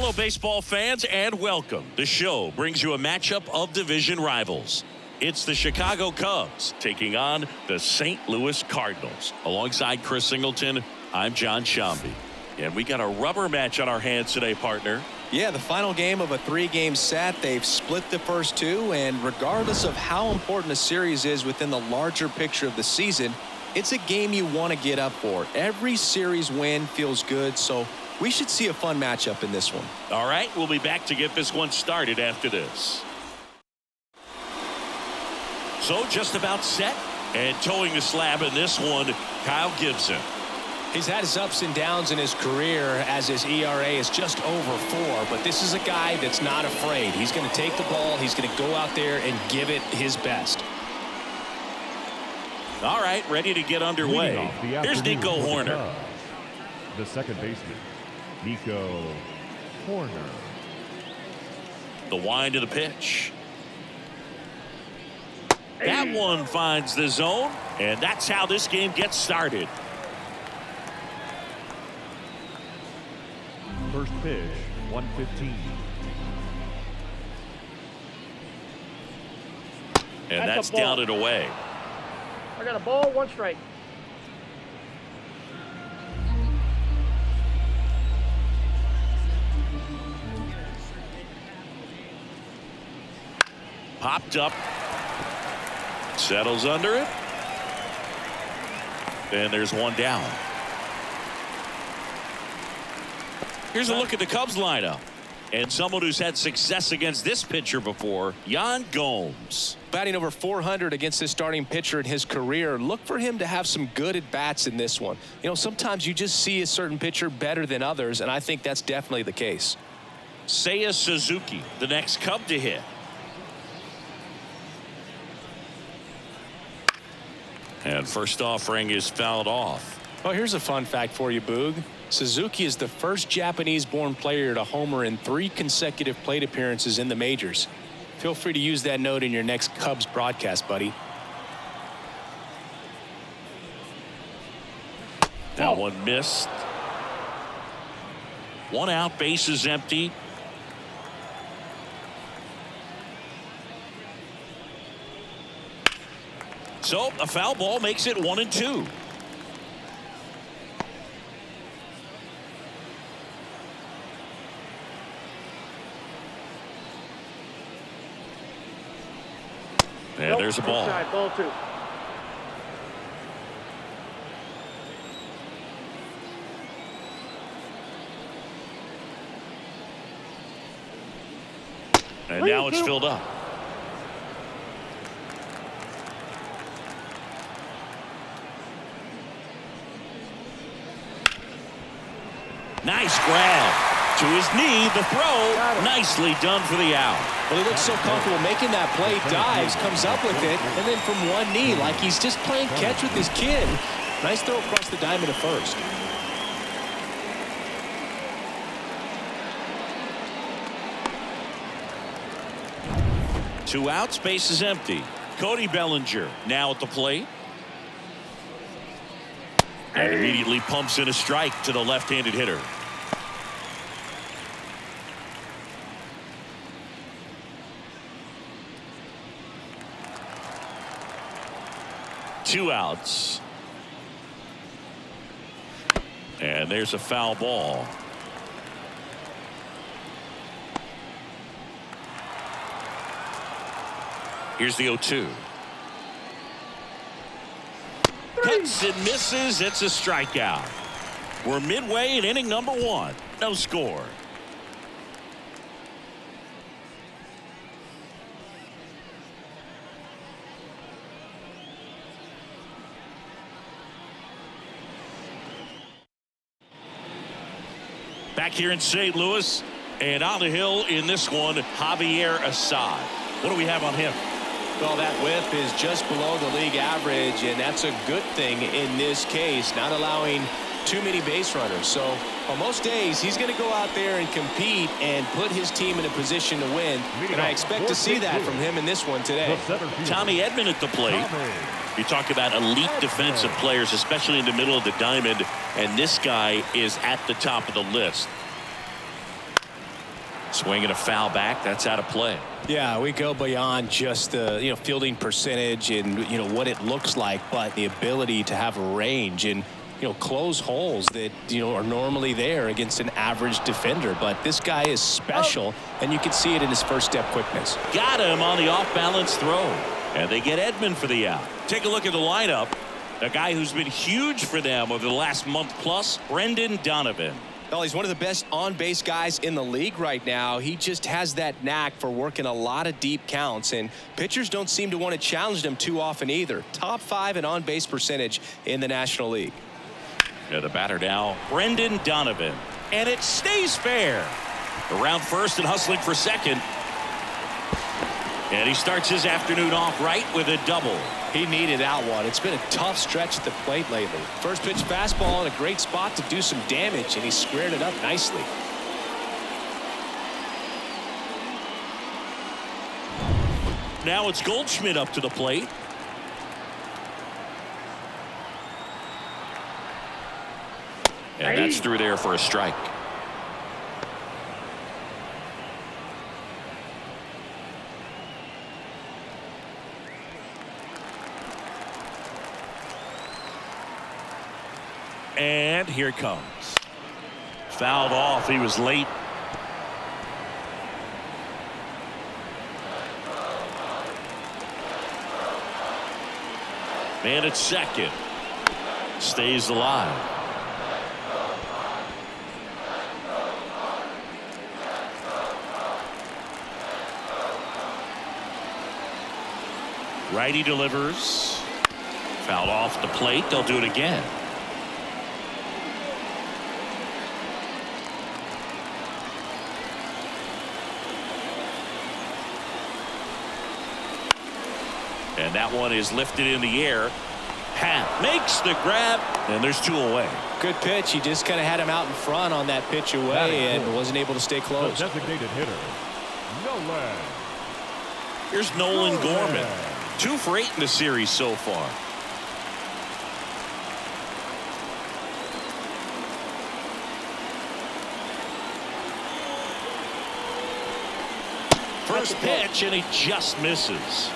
Hello, baseball fans, and welcome. The show brings you a matchup of division rivals. It's the Chicago Cubs taking on the St. Louis Cardinals. Alongside Chris Singleton, I'm John Shambi. And we got a rubber match on our hands today, partner. Yeah, the final game of a 3-game set. They've split the first two, and regardless of how important a series is within the larger picture of the season, it's a game you want to get up for. Every series win feels good, so we should see a fun matchup in this one. All right, we'll be back to get this one started after this. So just about set, and towing the slab in this one, Kyle Gibson. He's had his ups and downs in his career as his ERA is just over 4, but this is a guy that's not afraid. He's going to take the ball, he's going to go out there and give it his best. All right, ready to get underway. Here's Nico Hoerner. The second baseman, Nico Hoerner. The wind of the pitch. That one finds the zone, and that's how this game gets started. First pitch, 115. And that's down and away. I got a ball, 1 strike. Popped up. Settles under it. And there's one down. Here's a look at the Cubs lineup. And someone who's had success against this pitcher before, Yan Gomes. Batting over 400 against this starting pitcher in his career. Look for him to have some good at-bats in this one. You know, sometimes you just see a certain pitcher better than others, and I think that's definitely the case. Seiya Suzuki, the next Cub to hit. And first offering is fouled off. Oh, here's a fun fact for you, Boog. Suzuki is the first Japanese-born player to homer in 3 consecutive plate appearances in the majors. Feel free to use that note in your next Cubs broadcast, buddy. That one missed. 1 out, base is empty. So a foul ball makes it 1-2. And there's a ball. Inside, ball 2. And now it's filled up. Nice grab. To his knee, the throw. Nicely done for the out. Well, he looks so comfortable making that play, dives, comes up with it, and then from one knee, like he's just playing catch with his kid. Nice throw across the diamond to first. Two outs, base is empty. Cody Bellinger now at the plate. And immediately pumps in a strike to the left-handed hitter. Two outs. And there's a foul ball. Here's the 0-2. Cuts and misses. It's a strikeout. We're midway in inning number 1. No score. Back here in St. Louis, and on the hill in this one, Javier Assad. What do we have on him? Well, that whip is just below the league average, and that's a good thing in this case, not allowing too many base runners. So on most days, he's going to go out there and compete and put his team in a position to win, and I expect to see that from him in this one today. Tommy Edman at the plate. You talk about elite defensive players, especially in the middle of the diamond, and this guy is at the top of the list. Swing and a foul back. That's out of play. Yeah, we go beyond just the fielding percentage and what it looks like, but the ability to have range and close holes that are normally there against an average defender. But this guy is special, and you can see it in his first step quickness. Got him on the off-balance throw, and they get Edman for the out. Take a look at the lineup. A guy who's been huge for them over the last month plus, Brendan Donovan. Well, he's one of the best on-base guys in the league right now. He just has that knack for working a lot of deep counts, and pitchers don't seem to want to challenge him too often either. Top 5 in on-base percentage in the National League. Yeah, the batter now, Brendan Donovan. And it stays fair. Around first and hustling for second. And he starts his afternoon off right with a double. He needed that one. It's been a tough stretch at the plate lately. First pitch fastball in a great spot to do some damage, and he squared it up nicely. Now it's Goldschmidt up to the plate. And that's through there for a strike. And here it comes. Fouled off. He was late. Man at second. Stays alive. Righty delivers. Fouled off the plate. They'll do it again. And that one is lifted in the air. Happ makes the grab, and there's 2 away. Good pitch. He just kind of had him out in front on that pitch away and wasn't able to stay close. The designated hitter, Nolan. Here's Nolan Gorman. 2 for 8 in the series so far. First pitch, and he just misses.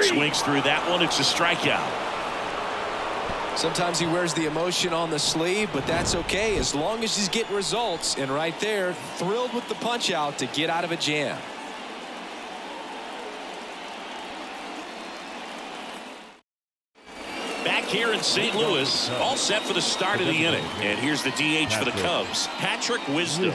Swings through that one. It's a strikeout. Sometimes he wears the emotion on the sleeve, but that's okay as long as he's getting results. And right there, thrilled with the punch out to get out of a jam. Back here in St. Louis, all set for the start of the inning. And here's the DH for the Cubs, Patrick Wisdom.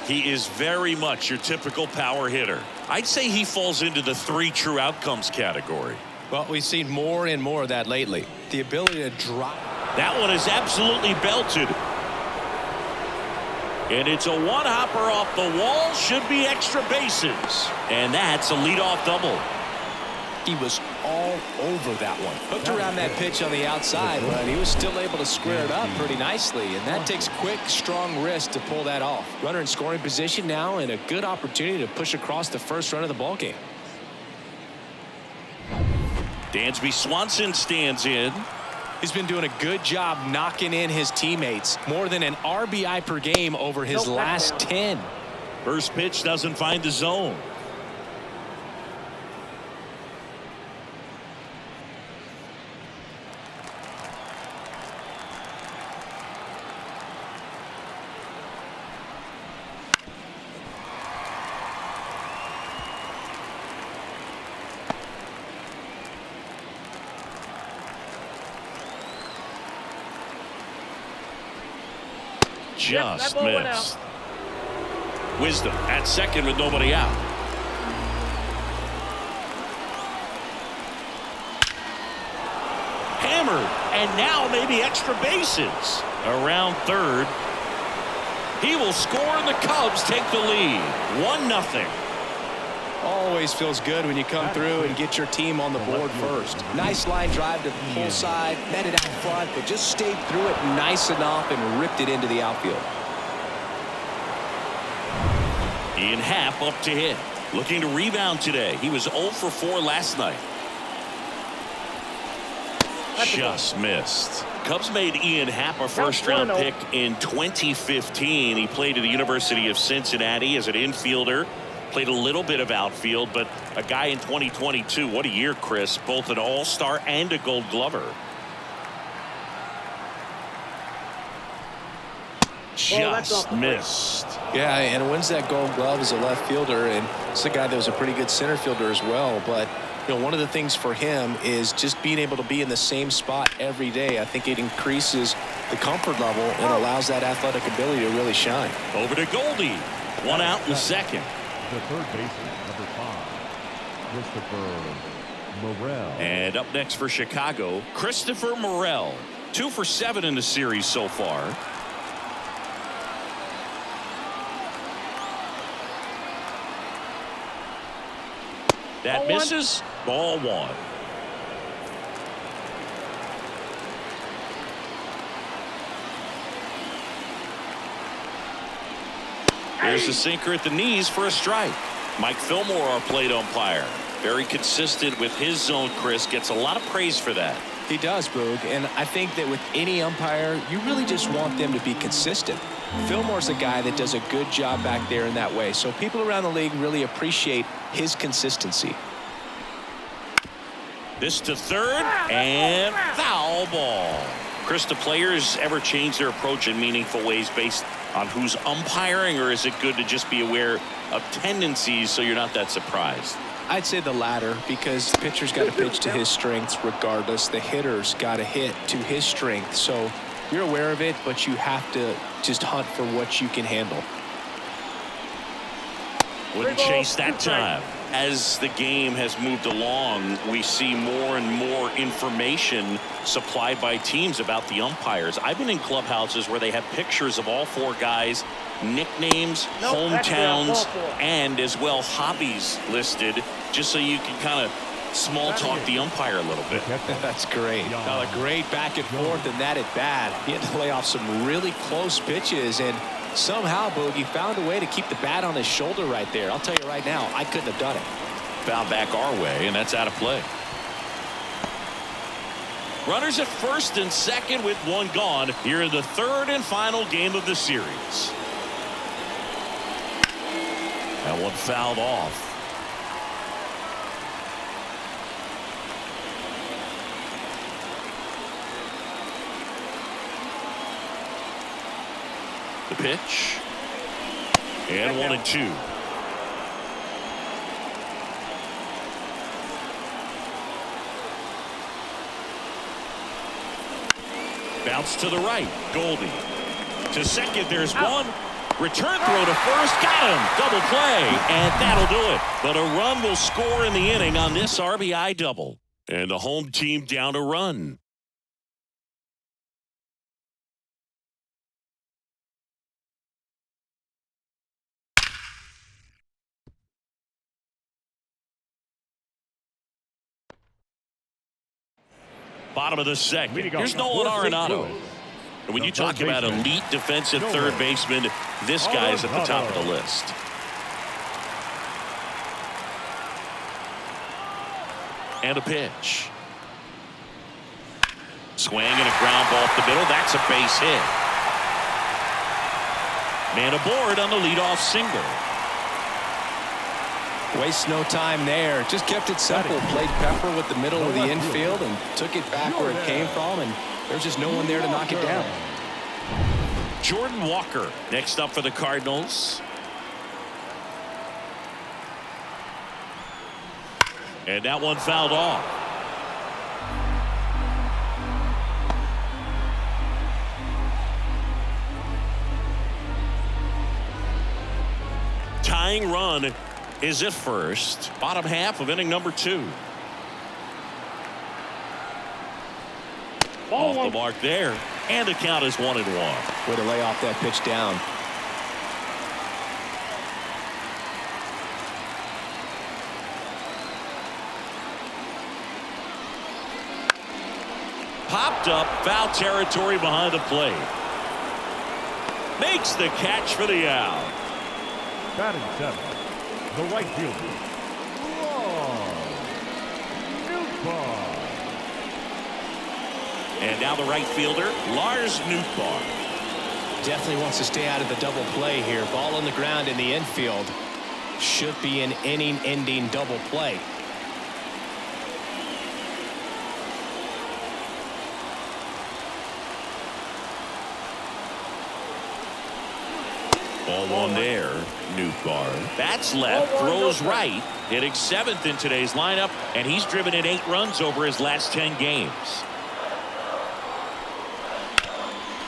He is very much your typical power hitter. I'd say he falls into the 3 true outcomes category. Well, we've seen more and more of that lately. The ability to drop. That one is absolutely belted. And it's a one-hopper off the wall. Should be extra bases. And that's a leadoff double. He was all over that one. Hooked around that pitch on the outside, but he was still able to square it up pretty nicely. And that takes quick, strong wrist to pull that off. Runner in scoring position now, and a good opportunity to push across the first run of the ballgame. Dansby Swanson stands in. He's been doing a good job knocking in his teammates. More than an RBI per game over his last 10. First pitch doesn't find the zone. Just missed. Wisdom at second with nobody out. Hammered, and now maybe extra bases. Around third. He will score and the Cubs take the lead. 1-0. Always feels good when you come through and get your team on the board first. Nice line drive to the pull side, met it out front, but just stayed through it nice enough and ripped it into the outfield. Ian Happ up to hit. Looking to rebound today. He was 0 for 4 last night. Just missed. Cubs made Ian Happ a first-round pick in 2015. He played at the University of Cincinnati as an infielder. Played a little bit of outfield, but a guy in 2022. What a year, Chris. Both an all-star and a gold glover. Just missed. Yeah, and wins that gold glove as a left fielder, and it's a guy that was a pretty good center fielder as well. But you know, one of the things for him is just being able to be in the same spot every day. I think it increases the comfort level and allows that athletic ability to really shine. Over to Goldie. 1 out in the second. The third baseman, number 5, Christopher Morel. And up next for Chicago, Christopher Morel. 2 for 7 in the series so far. That misses. Ball 1. There's the sinker at the knees for a strike. Mike Fillmore, our plate umpire. Very consistent with his zone, Chris. Gets a lot of praise for that. He does, Boog, and I think that with any umpire, you really just want them to be consistent. Fillmore's a guy that does a good job back there in that way, so people around the league really appreciate his consistency. This to third, and foul ball. Chris, do players ever change their approach in meaningful ways based on who's umpiring, or is it good to just be aware of tendencies so you're not that surprised? I'd say the latter, because the pitcher's got to pitch to his strengths regardless. The hitter's got to hit to his strength. So you're aware of it, but you have to just hunt for what you can handle. Wouldn't chase that time. As the game has moved along, we see more and more information supplied by teams about the umpires. I've been in clubhouses where they have pictures of all 4 guys, nicknames, hometowns, and as well hobbies listed, just so you can kind of small talk the umpire a little bit. That's great. A great back and forth, and that at bat. He had to lay off some really close pitches, and somehow Boogie found a way to keep the bat on his shoulder right there. I'll tell you right now, I couldn't have done it. Foul back our way, and that's out of play. Runners at first and second with 1 gone here in the 3rd and final game of the series. That one fouled off. The pitch. And 1-2. Bounce to the right. Goldie. To second, there's one. Return throw to first. Got him. Double play. And that'll do it. But a run will score in the inning on this RBI double. And the home team down a run. Bottom of the second. Here's Nolan Arenado. And when you talk about elite defensive third baseman, this guy's at the top of the list. And a pitch. Swing and a ground ball up the middle. That's a base hit. Man aboard on the leadoff single. Wastes no time there. Just kept it simple. Played pepper with the middle of the infield and took it back where it came from, and there's just no one there to knock it down. Jordan Walker next up for the Cardinals. And that one fouled off. Tying run is at first. Bottom half of inning number 2. Off the mark there. And the count is 1-1. Way to lay off that pitch down. tripped up. Foul territory behind the plate. Makes the catch for the out. Batting seventh, the right fielder, Nootbaar. And now the right fielder, Lars Nootbaar. Definitely wants to stay out of the double play here. Ball on the ground in the infield. Should be an inning-ending double play. Ball one there. Nootbaar bats left, throws right, hitting 7th in today's lineup, and he's driven in 8 runs over his last 10 games.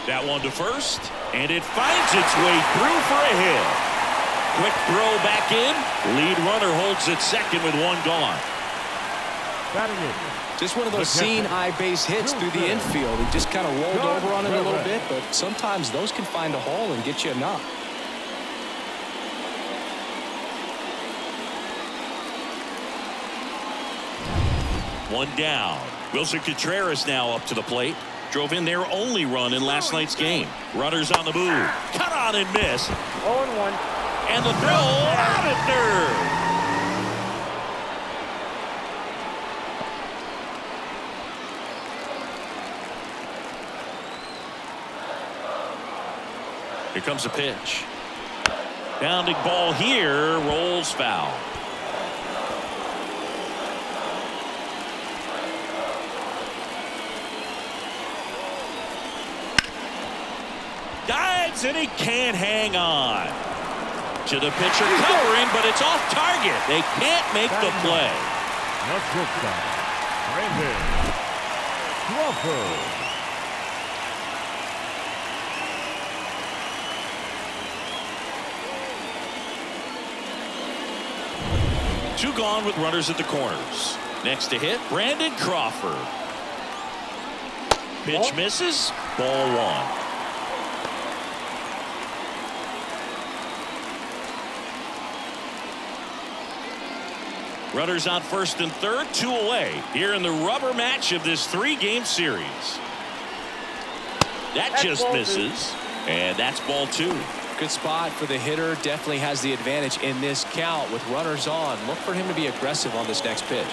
That one to first, and it finds its way through for a hit. Quick throw back in. Lead runner holds at second with 1 gone. Batting in. Just one of those seen high base hits through the infield. He just kind of rolled over on it a little bit, but sometimes those can find a hole and get you a knock. One down. Wilson Contreras now up to the plate. Drove in their only run in last night's game. Runners on the move. Cut on and miss. 0-1. And the throw out at third. Here comes a pitch. Bounding ball here, rolls foul. Dives and he can't hang on. To the pitcher covering, but it's off target. They can't make the play. The shortstop, Brandon Crawford. Two gone with runners at the corners. Next to hit, Brandon Crawford. Pitch misses. Ball 1. Runners on first and third, 2 away here in the rubber match of this 3-game series. That just misses, and that's ball 2. Good spot for the hitter. Definitely has the advantage in this count with runners on. Look for him to be aggressive on this next pitch.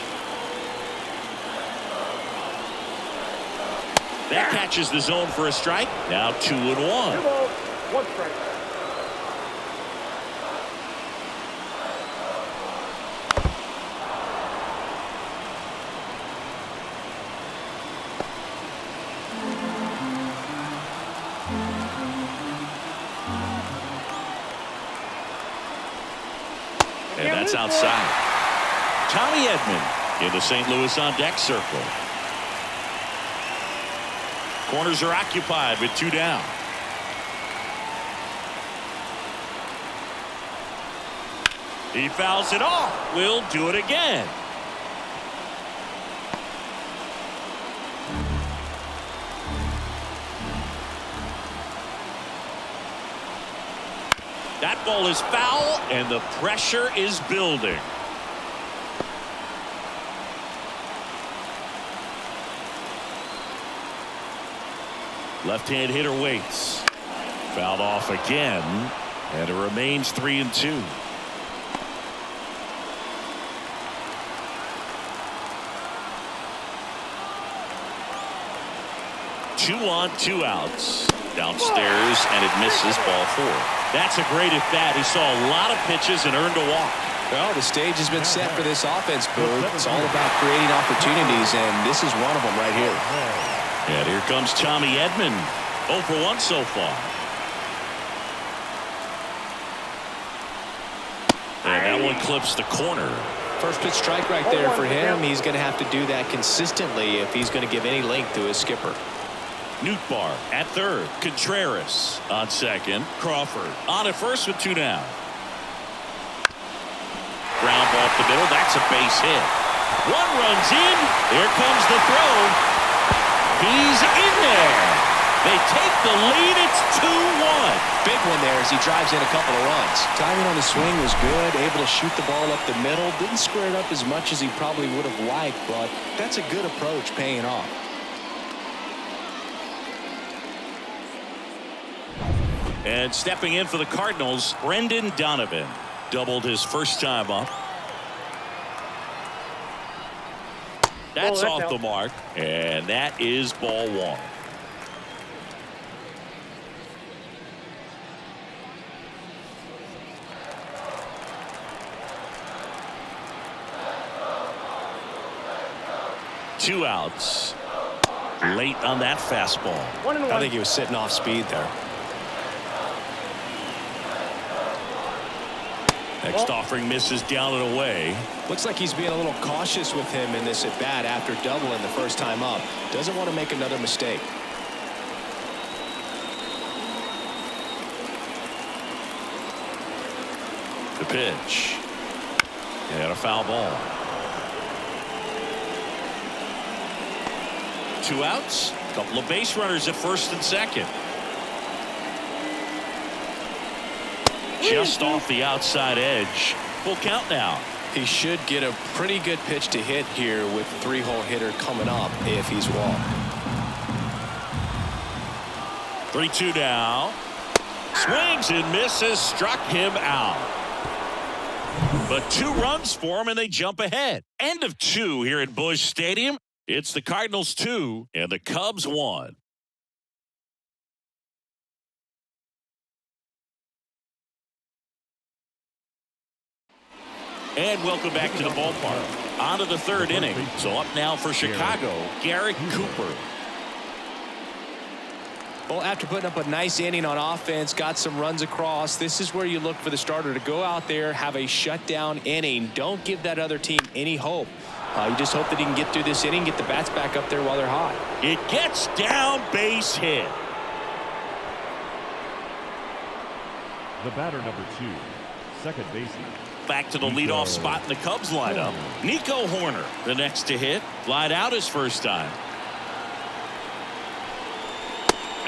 That catches the zone for a strike. Now 2-1. 2 balls, 1 strike. And that's outside. Tommy Edman in the St. Louis on deck circle. Corners are occupied with 2 down. He fouls it off. Will do it again. That ball is foul, and the pressure is building. Left-hand hitter waits. Fouled off again, and it remains 3-2. Two on, 2 outs. Downstairs, and it misses. Ball 4. That's a great at bat. He saw a lot of pitches and earned a walk. Well, the stage has been set for this offense, Boo. It's all about creating opportunities, and this is one of them right here. And here comes Tommy Edman. 0 for 1 so far. And that one clips the corner. First pitch strike right there for him. He's going to have to do that consistently if he's going to give any length to his skipper. Nootbaar at third. Contreras on second. Crawford on at first with 2 down. Ground ball up the middle. That's a base hit. 1 runs in. Here comes the throw. He's in there. They take the lead. It's 2-1. Big one there as he drives in a couple of runs. Timing on the swing was good. Able to shoot the ball up the middle. Didn't square it up as much as he probably would have liked, but that's a good approach paying off. And stepping in for the Cardinals, Brendan Donovan. Doubled his first time up. That's off the mark. And that is ball one. Two outs. Late on that fastball. I think he was sitting off speed there. Next offering misses down and away. Looks like he's being a little cautious with him in this at bat after doubling the first time up. Doesn't want to make another mistake. The pitch. And a foul ball. Two outs. Couple of base runners at first and second. Just off the outside edge. Full count now. He should get a pretty good pitch to hit here with the three-hole hitter coming up if he's walked. 3-2 now. Swings and misses. Struck him out. But 2 runs for him and they jump ahead. End of 2 here at Busch Stadium. It's the Cardinals 2 and the Cubs 1. And welcome back to the ballpark. On to the third inning. So up now for Chicago, Garrett Cooper. Well, after putting up a nice inning on offense, got some runs across, this is where you look for the starter to go out there, have a shutdown inning. Don't give that other team any hope. You just hope that he can get through this inning, get the bats back up there while they're hot. It gets down, base hit. The batter number 2, second baseman. Back to the leadoff spot in the Cubs lineup. Nico Horner, the next to hit. Flied out his first time.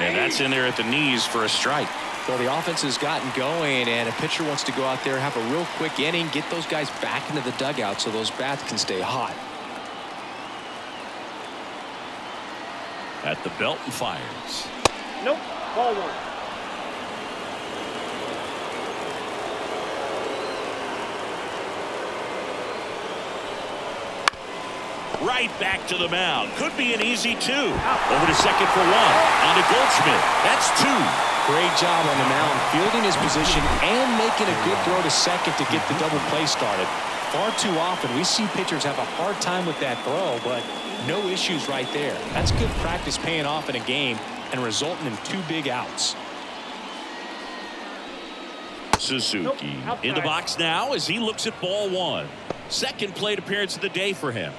And that's in there at the knees for a strike. Well, the offense has gotten going, and a pitcher wants to go out there, have a real quick inning, get those guys back into the dugout so those bats can stay hot. At the belt and fires. Nope. Ball one. Right back to the mound. Could be an easy 2. Over to second for 1. On to Goldschmidt. That's 2. Great job on the mound, fielding his position and making a good throw to second to get the double play started. Far too often we see pitchers have a hard time with that throw, but no issues right there. That's good practice paying off in a game and resulting in 2 big outs. Suzuki in the box now as he looks at ball 1. Second plate appearance of the day for him.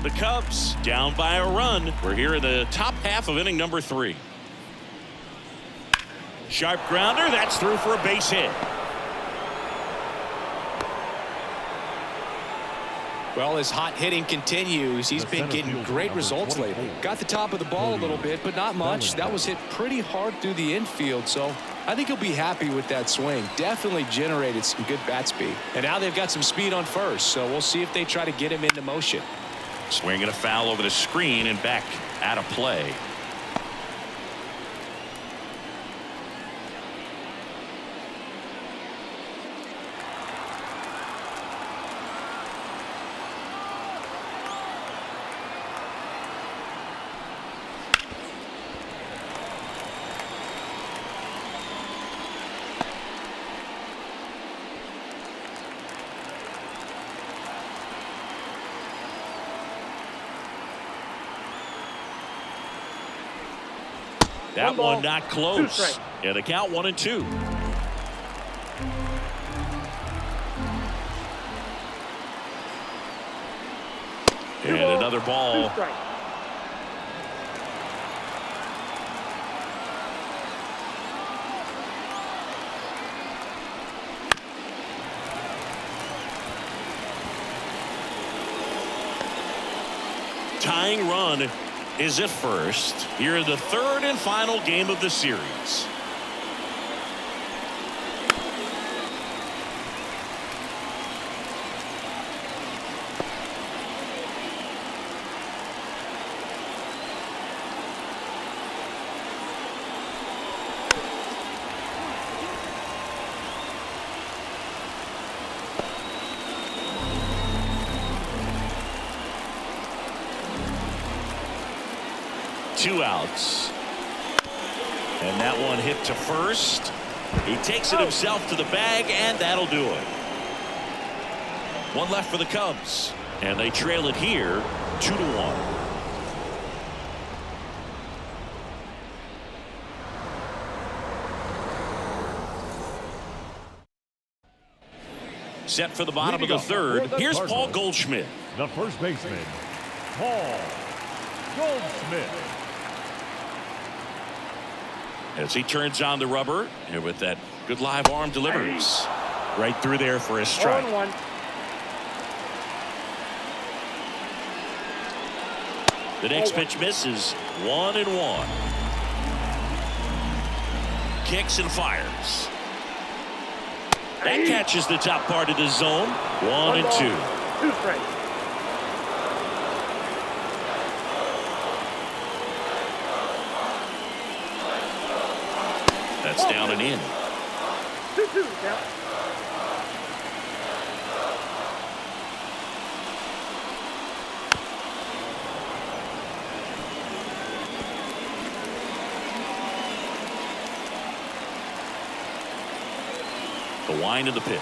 The Cubs down by a run. We're here in the top half of inning number 3. Sharp grounder. That's through for a base hit. Well, as hot hitting continues, he's been getting great results lately. Got the top of the ball a little bit, but not much. That was hit pretty hard through the infield, so I think he'll be happy with that swing. Definitely generated some good bat speed. And now they've got some speed on first, so we'll see if they try to get him into motion. Swing and a foul over the screen and back out of play. That one not close. Yeah, the count 1-2. And another ball. Tying run is at first here in the third and final game of the series. 2 outs. And that one hit to first. He takes it himself to the bag, and that'll do it. 1 left for the Cubs, and they trail it here 2-1. Set for the bottom of the third. Here's Paul Goldschmidt. The first baseman, Paul Goldschmidt. As he turns on the rubber, and with that good live arm delivers right through there for a strike. 0-1. The next pitch misses. 1-1. Kicks and fires. That catches the top part of the zone. 1-2. 2 strikes. That's down and in. 2-2 count. The wind of the pitch.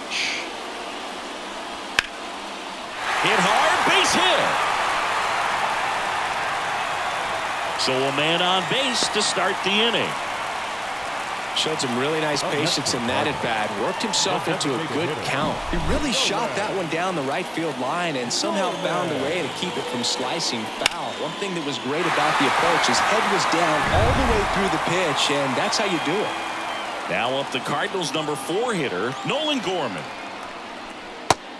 Hit hard, base hit. So a man on base to start the inning. Showed some really nice patience in that at bat. Worked himself into a good count. He really shot that one down the right field line and somehow found a way to keep it from slicing foul. One thing that was great about the approach, his head was down all the way through the pitch, and that's how you do it. Now up the Cardinals' number 4 hitter, Nolan Gorman.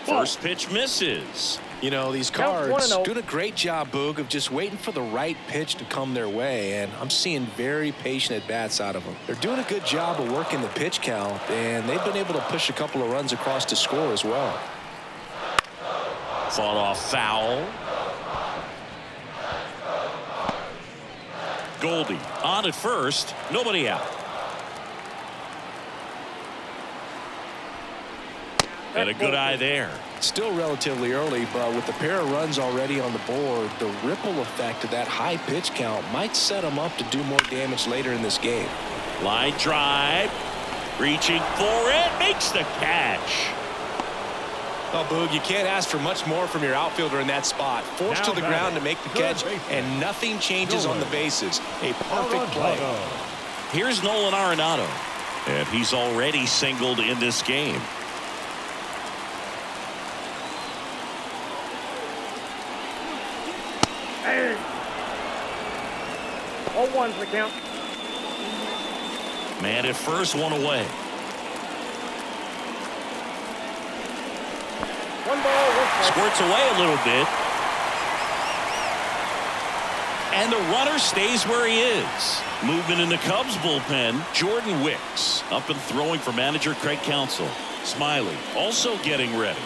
First pitch misses. You know, these Count Cards 1-0. doing a great job, Boog, of just waiting for the right pitch to come their way, and I'm seeing very patient at-bats out of them. They're doing a good job of working the pitch count, and they've been able to push a couple of runs across to score as well. Fought off foul. Goldie on at first, nobody out. And a good eye there. Still relatively early, but with the pair of runs already on the board, the ripple effect of that high pitch count might set them up to do more damage later in this game. Line drive. Reaching for it. Makes the catch. Oh, Boog, you can't ask for much more from your outfielder in that spot. Forced to the ground to make the catch, and nothing changes on the bases. A perfect play. Here's Nolan Arenado, and he's already singled in this game. Hey. 0-1's the count. Man at first, 1 away. 1 ball, 1 strike. Squirts away a little bit. And the runner stays where he is. Movement in the Cubs bullpen. Jordan Wicks up and throwing for manager Craig Counsell. Smiley also getting ready.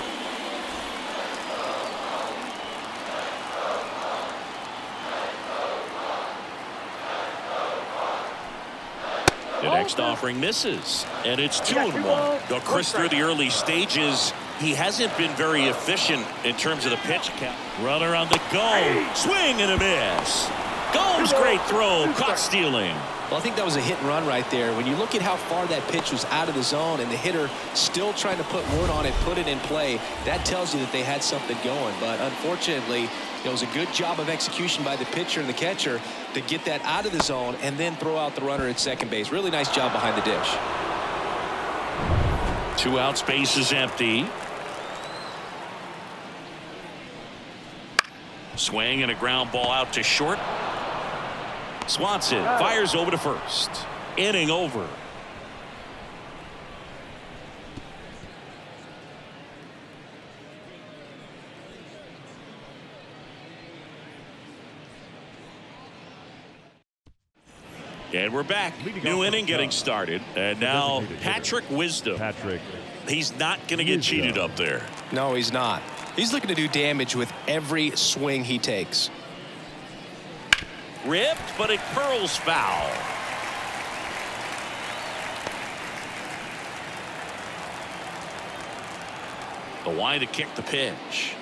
The next offering misses, and it's 2-1. Now, Chris, through the early stages, he hasn't been very efficient in terms of the pitch count. Runner on the go. Swing and a miss. Gomes, great throw. Caught stealing. Well, I think that was a hit and run right there. When you look at how far that pitch was out of the zone and the hitter still trying to put wood on it, put it in play, that tells you that they had something going. But unfortunately, it was a good job of execution by the pitcher and the catcher to get that out of the zone and then throw out the runner at second base. Really nice job behind the dish. 2 out, space is empty. Swing and a ground ball out to short. Swanson fires over to first. Inning over. And we're back. New inning getting started. And now Patrick Wisdom. He's not going to get cheated up there. No, he's not. He's looking to do damage with every swing he takes. Ripped, but it curls foul. The wide to kick the pitch.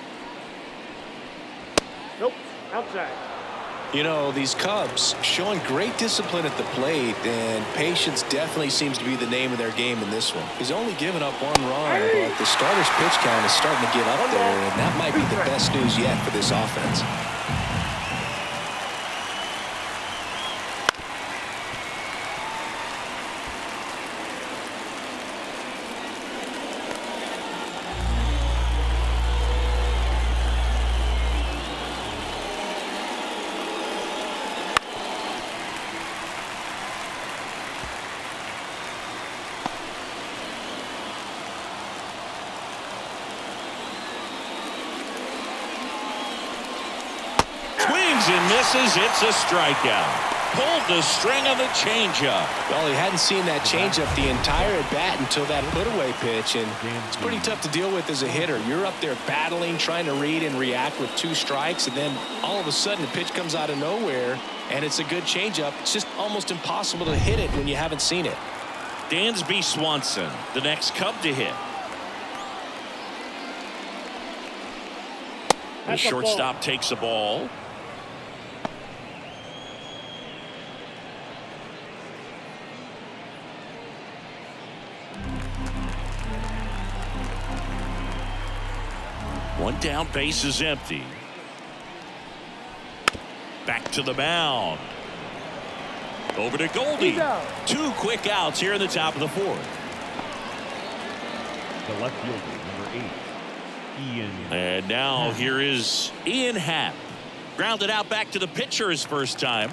Nope, outside. You know, these Cubs showing great discipline at the plate, and patience definitely seems to be the name of their game in this one. He's only given up 1 run, but the starter's pitch count is starting to get up there, and that might be the best news yet for this offense. And misses. It's a strikeout. Pulled the string on the changeup. Well, he hadn't seen that changeup the entire at bat until that put-away pitch, and it's pretty tough to deal with as a hitter. You're up there battling, trying to read and react with 2 strikes, and then all of a sudden the pitch comes out of nowhere, and it's a good changeup. It's just almost impossible to hit it when you haven't seen it. Dansby Swanson, the next Cub to hit. The shortstop takes the ball. One down, base is empty. Back to the mound. Over to Goldie. 2 quick outs here in the top of the 4th. The left fielder, number 8, Ian. And now here is Ian Happ. Grounded out back to the pitcher his first time.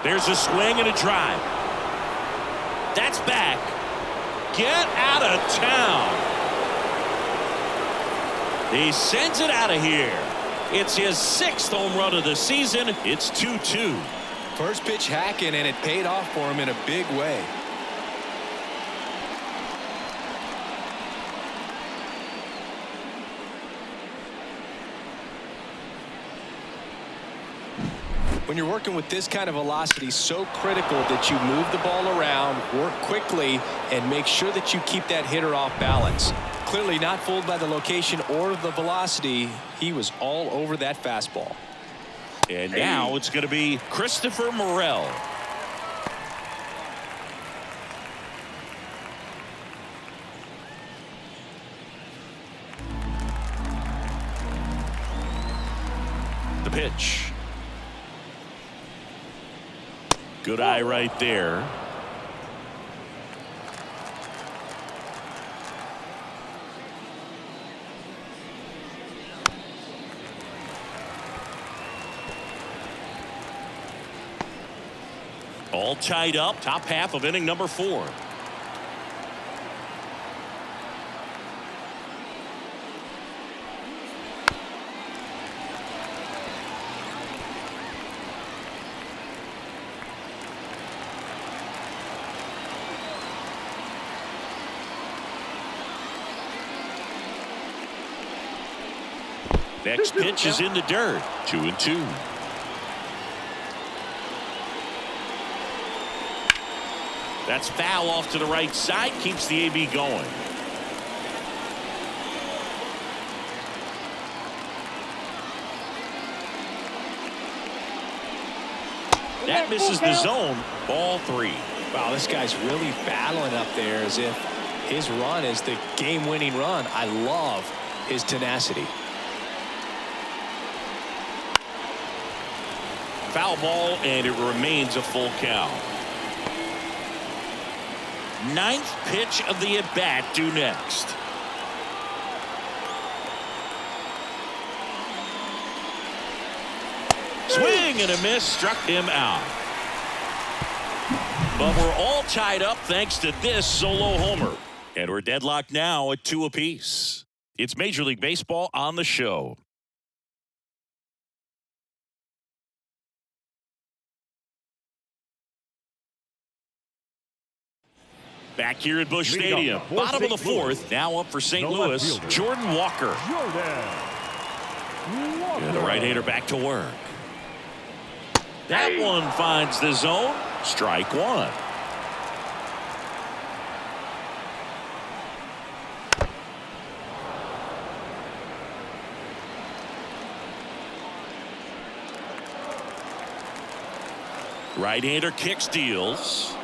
There's a swing and a drive. That's back. Get out of town. He sends it out of here. It's his 6th home run of the season. It's 2-2. First pitch hacking, and it paid off for him in a big way. When you're working with this kind of velocity, so critical that you move the ball around, work quickly, and make sure that you keep that hitter off balance. Clearly not fooled by the location or the velocity. He was all over that fastball. And now it's going to be Christopher Morel. The pitch. Good eye right there. All tied up, top half of inning number 4. Next pitch is in the dirt. 2-2. That's foul off to the right side. Keeps the AB going. That misses the zone. Ball 3. Wow, this guy's really battling up there as if his run is the game-winning run. I love his tenacity. Foul ball, and it remains a full count. 9th pitch of the at-bat due next. Swing and a miss, struck him out. But we're all tied up thanks to this solo homer. And we're deadlocked now at 2 apiece. It's Major League Baseball on the show. Back here at Busch Stadium, bottom of the 4th, now up for St. Louis, Jordan Walker. And the right-hander back to work. That one finds the zone. Strike 1. Right-hander kicks, deals.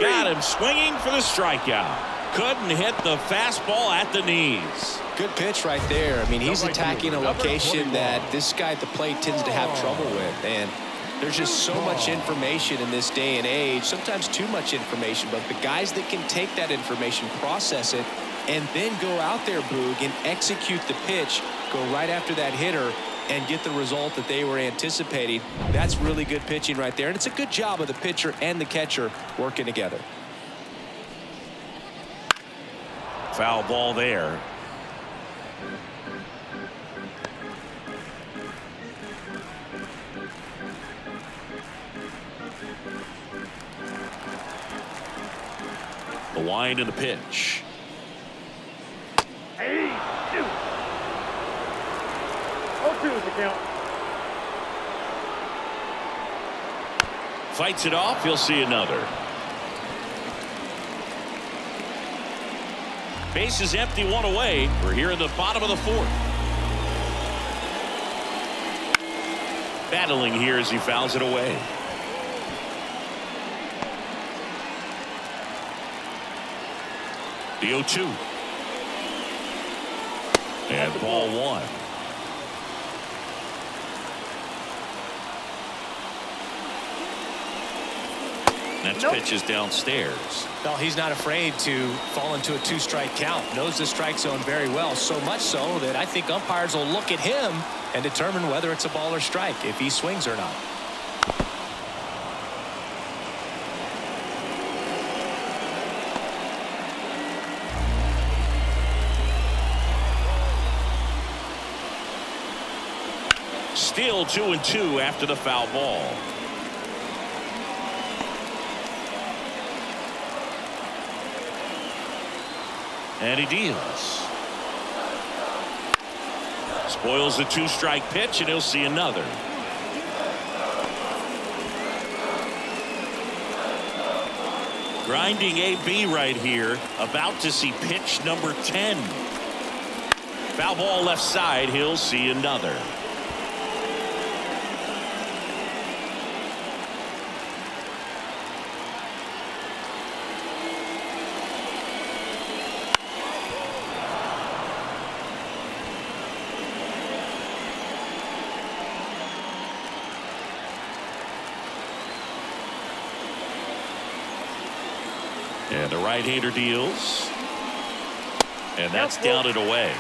Got him swinging for the strikeout. Couldn't hit the fastball at the knees. Good pitch right there. I mean, he's attacking a location that this guy at the plate tends to have trouble with. And there's just so much information in this day and age, sometimes too much information. But the guys that can take that information, process it, and then go out there, Boog, and execute the pitch, go right after that hitter, and get the result that they were anticipating. That's really good pitching right there. And it's a good job of the pitcher and the catcher working together. Foul ball there. The wind and the pitch. Hey, 2-2 is the count. Fights it off. He'll see another. Base is empty, one away. We're here in the bottom of the fourth. Battling here as he fouls it away. The 0-2. And ball one. Next pitch is downstairs. Well, he's not afraid to fall into a two-strike count. Knows the strike zone very well, so much so that I think umpires will look at him and determine whether it's a ball or strike, if he swings or not. Still 2-2 after the foul ball. And he deals. Spoils the two-strike pitch, and he'll see another. Grinding AB right here, about to see pitch number 10. Foul ball left side, he'll see another. And the right-hander deals. And that's down and away.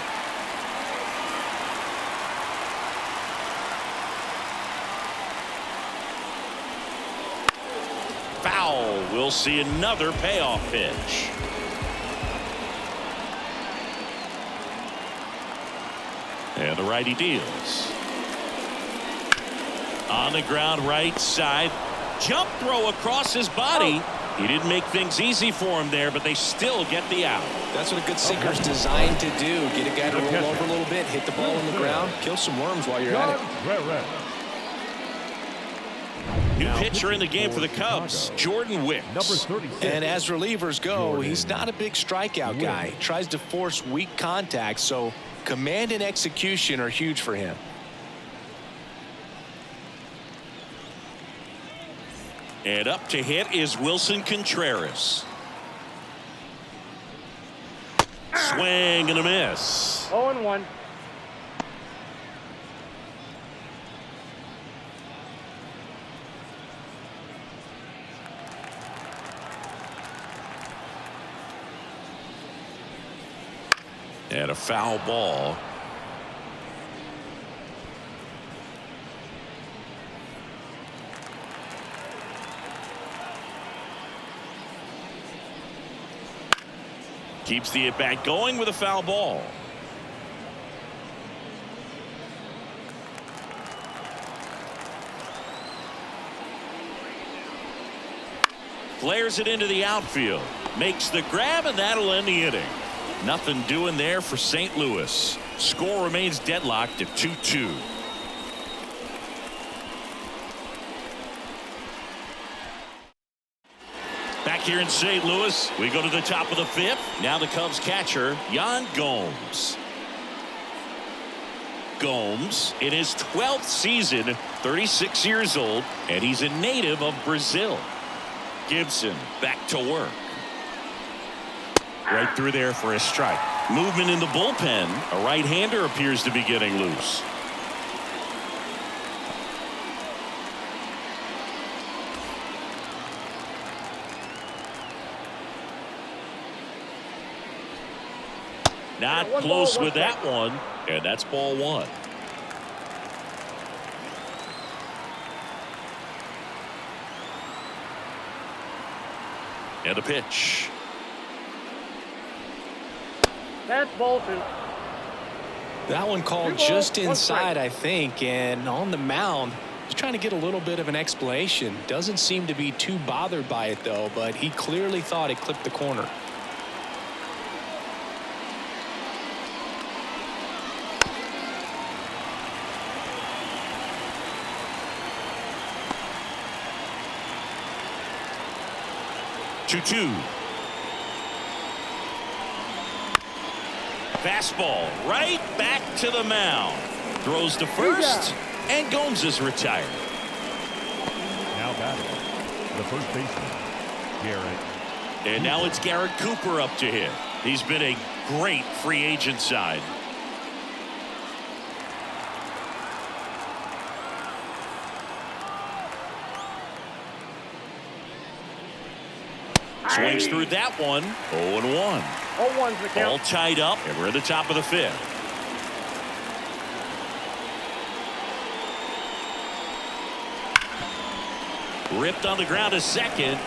Foul. We'll see another payoff pitch. And the righty deals. On the ground right side. Jump throw across his body. He didn't make things easy for him there, but they still get the out. That's what a good sinker's designed to do. Get a guy to roll over a little bit, hit the ball on the ground, kill some worms while you're at it. New pitcher in the game for the Cubs, Jordan Wicks. Number 36. And as relievers go, he's not a big strikeout guy. He tries to force weak contact, so command and execution are huge for him. And up to hit is Wilson Contreras. Swing and a miss. 0-1. And a foul ball. Keeps the at-bat going with a foul ball. Flares it into the outfield. Makes the grab, and that'll end the inning. Nothing doing there for St. Louis. Score remains deadlocked at 2-2. Back here in St. Louis, we go to the top of the fifth. Now the Cubs catcher, Yan Gomes. Gomes in his 12th season, 36 years old, and he's a native of Brazil. Gibson back to work. Right through there for a strike. Movement in the bullpen. A right-hander appears to be getting loose. Not close with that one, and that's ball one. And a pitch. That's ball two. That one called just inside, I think, and on the mound, he's trying to get a little bit of an explanation. Doesn't seem to be too bothered by it, though, but he clearly thought it clipped the corner. Two. Fastball right back to the mound. Throws to first, and Gomes is retired. Now batting, the first baseman, Garrett. And now it's Garrett Cooper up to hit. He's been a great free agent side. Swings through that one. 0-1. 0-1's the count. All tied up, and we're at the top of the fifth. Ripped on the ground to second.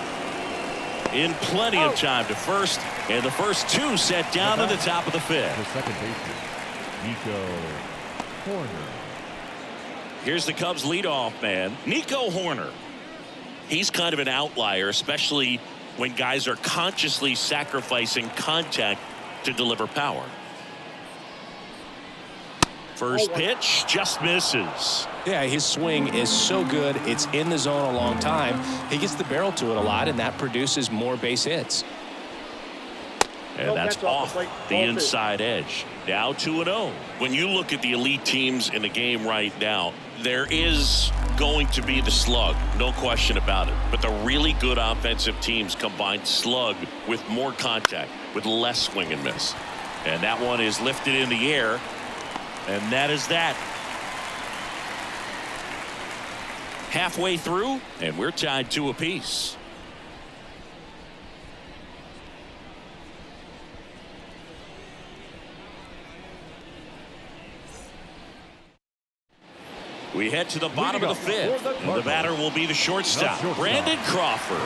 In plenty of time to first, and the first two set down at the top of the fifth. The second baseman, Nico Horner. Here's the Cubs leadoff man, Nico Horner. He's kind of an outlier, especially when guys are consciously sacrificing contact to deliver power. First pitch just misses. Yeah, his swing is so good. It's in the zone a long time. He gets the barrel to it a lot, and that produces more base hits. And that's off the inside edge. Now 2-0. When you look at the elite teams in the game right now, there is going to be the slug, no question about it. But the really good offensive teams combine slug with more contact, with less swing and miss. And that one is lifted in the air. And that is that. Halfway through, and we're tied 2 apiece. We head to the bottom of the fifth. And the batter will be the shortstop, Brandon Crawford.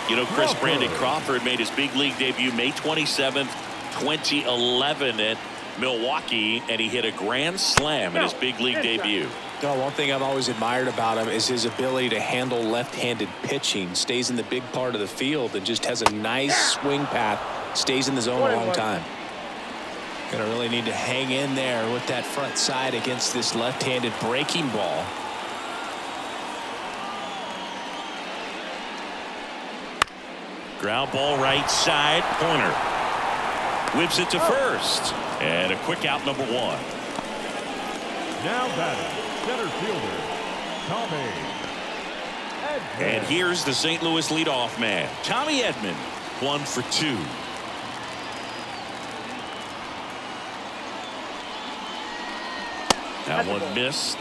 You know, Chris, Brandon Crawford made his big league debut May 27th, 2011 at Milwaukee, and he hit a grand slam in his big league debut. Oh, one thing I've always admired about him is his ability to handle left-handed pitching. Stays in the big part of the field and just has a nice swing path. Stays in the zone a long time. Gonna really need to hang in there with that front side against this left-handed breaking ball. Ground ball right side corner. Whips it to first. And a quick out, number 1. Now batting, center fielder, Tommy Edman. And here's the St. Louis leadoff man, Tommy Edman, 1 for 2. That one missed.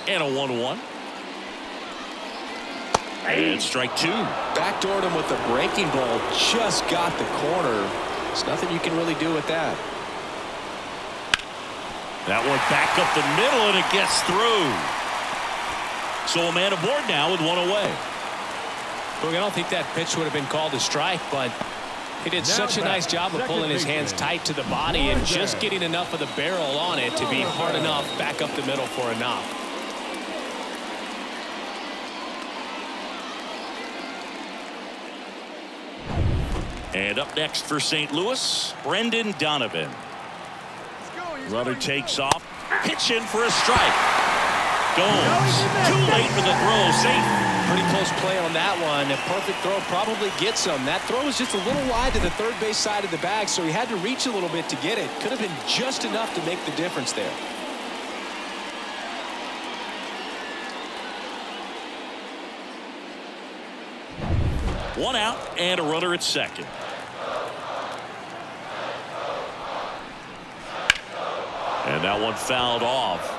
And a 1-1. And strike 2. Backdoored him with the breaking ball. Just got the corner. There's nothing you can really do with that. That one back up the middle, and it gets through. So a man aboard now with 1 away. Look, I don't think that pitch would have been called a strike, but he did such a nice job of pulling his hands tight to the body and just getting enough of the barrel on it to be hard enough back up the middle for a knock. And up next for St. Louis, Brendan Donovan. Runner takes off. Pitch in for a strike. Goes. Too late for the throw. Safe. Pretty close play on that one. A perfect throw probably gets him. That throw was just a little wide to the third base side of the bag, so he had to reach a little bit to get it. Could have been just enough to make the difference there. One out and a runner at second. And that one fouled off.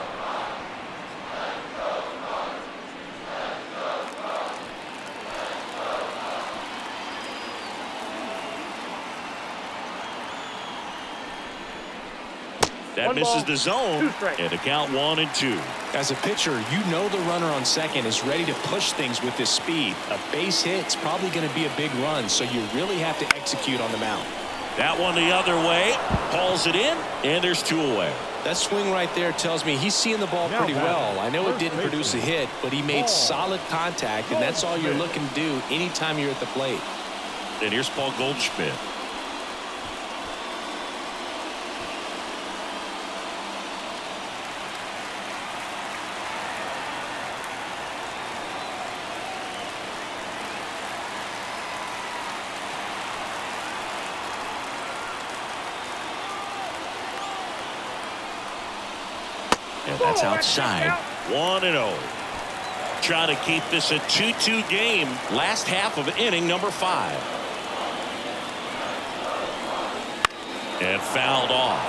That misses the zone, and a count 1-2. As a pitcher, you know the runner on second is ready to push things with his speed. A base hit's probably going to be a big run, so you really have to execute on the mound. That one the other way, hauls it in, and there's 2 away. That swing right there tells me he's seeing the ball pretty well. I know it didn't produce a hit, but he made solid contact, and that's all you're looking to do anytime you're at the plate. And here's Paul Goldschmidt. And that's outside. 1-0. Trying to keep this a 2-2 game. Last half of inning number 5. And fouled off.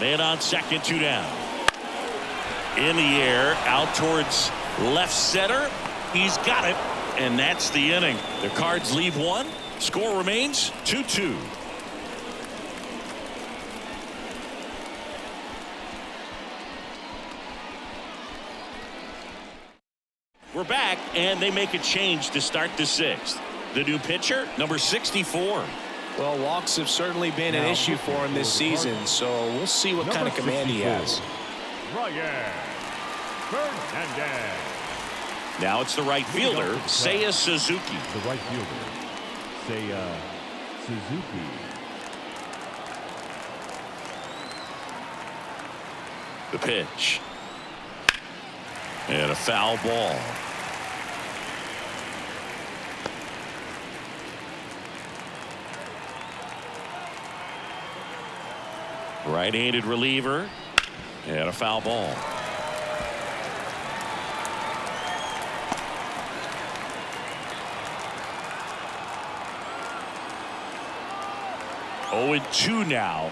Man on second, 2 down. In the air, out towards left center. He's got it. And that's the inning. The Cards leave 1. Score remains 2-2. We're back, and they make a change to start the 6th. The new pitcher, number 64. Well, walks have certainly been an issue for him this season, so we'll see what kind of command he has. Ryan Fernandez. Now it's the right fielder, Seiya Suzuki. The right fielder, Seiya Suzuki. The pitch. And a foul ball. Right-handed reliever. And a foul ball. Oh, and 2 now.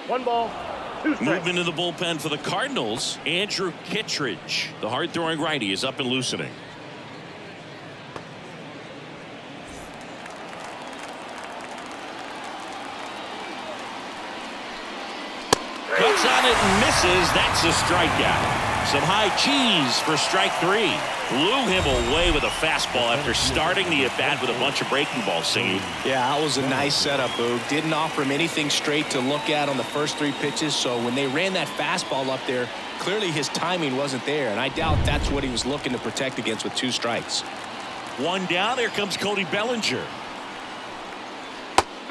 1 ball, 2 strikes. Movement in the bullpen for the Cardinals. Andrew Kittredge, the hard-throwing righty, is up and loosening. Cuts on it and misses. That's a strikeout. Some high cheese for strike 3. Blew him away with a fastball after starting the at-bat with a bunch of breaking balls singing. Yeah, that was a nice setup, Boog. Didn't offer him anything straight to look at on the first 3 pitches, so when they ran that fastball up there, clearly his timing wasn't there, and I doubt that's what he was looking to protect against with 2 strikes. 1 down. There comes Cody Bellinger.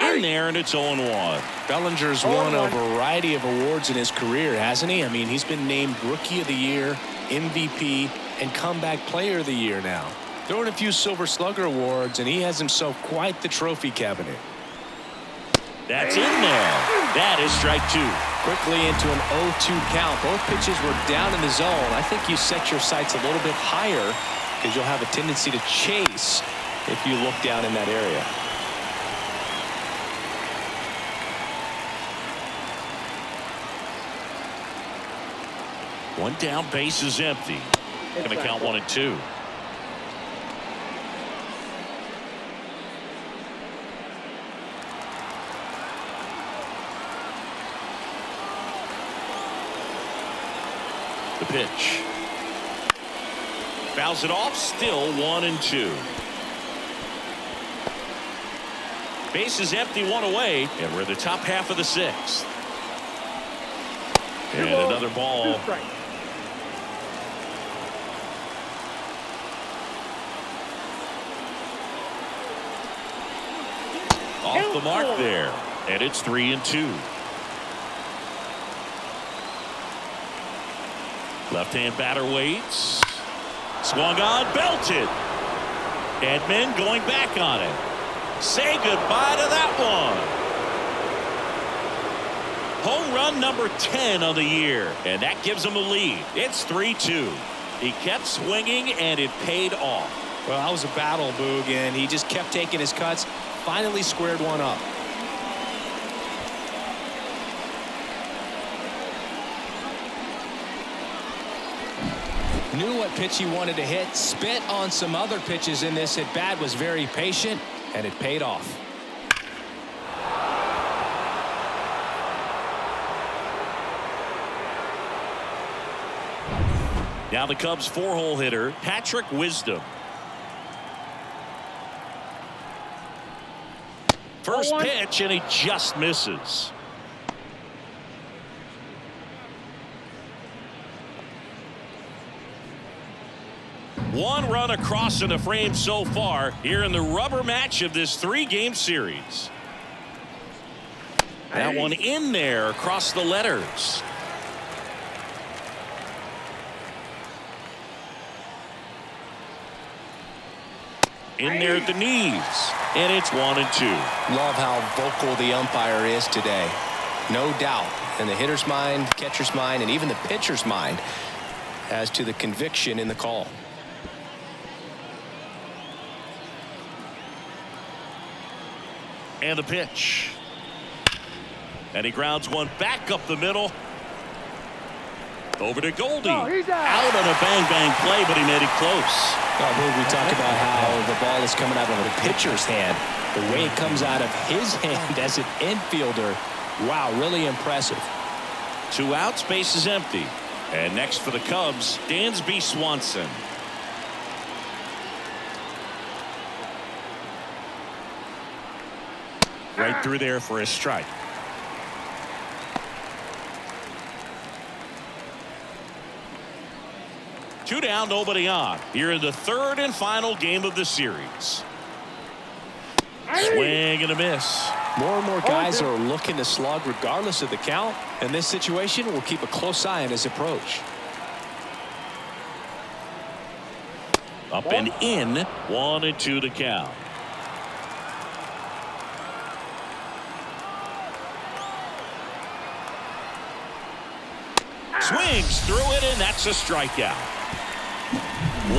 In there, and it's 0-1. Bellinger's won a variety of awards in his career, hasn't he? I mean, he's been named Rookie of the Year, MVP, and Comeback Player of the Year now. Throwing a few Silver Slugger awards, and he has himself quite the trophy cabinet. That's in there. That is strike 2. Quickly into an 0-2 count. Both pitches were down in the zone. I think you set your sights a little bit higher because you'll have a tendency to chase if you look down in that area. One down, base is empty. Going to count 1-2. The pitch. Fouls it off. Still 1-2. Base is empty, 1 away, and we're in the top half of the 6th. And another ball. Off the mark there. And it's 3-2. Left-hand batter waits. Swung on, belted. Edman going back on it. Say goodbye to that one. Home run number 10 on the year, and that gives him a lead. It's 3-2. He kept swinging, and it paid off. Well, that was a battle, Boog, and he just kept taking his cuts. Finally squared one up. Knew what pitch he wanted to hit. Spit on some other pitches in this at bat. Was very patient, and it paid off. Now the Cubs' four-hole hitter, Patrick Wisdom. First pitch, and he just misses. One run across in the frame so far here in the rubber match of this three-game series. That one in there across the letters. In there at the knees, and it's 1-2. Love how vocal the umpire is today. No doubt in the hitter's mind, catcher's mind, and even the pitcher's mind as to the conviction in the call. And the pitch. And he grounds one back up the middle. Over to Goldie. Oh, he's out on a bang-bang play, but he made it close. We talk about how the ball is coming out of the pitcher's hand. The way it comes out of his hand as an infielder. Wow, really impressive. 2 outs, base is empty. And next for the Cubs, Dansby Swanson. Right through there for a strike. Two down, nobody on. Here in the third and final game of the series. Swing and a miss. More and more guys are looking to slug regardless of the count. In this situation, we'll keep a close eye on his approach. Up and in, 1-2 to count. Swings through it, and that's a strikeout.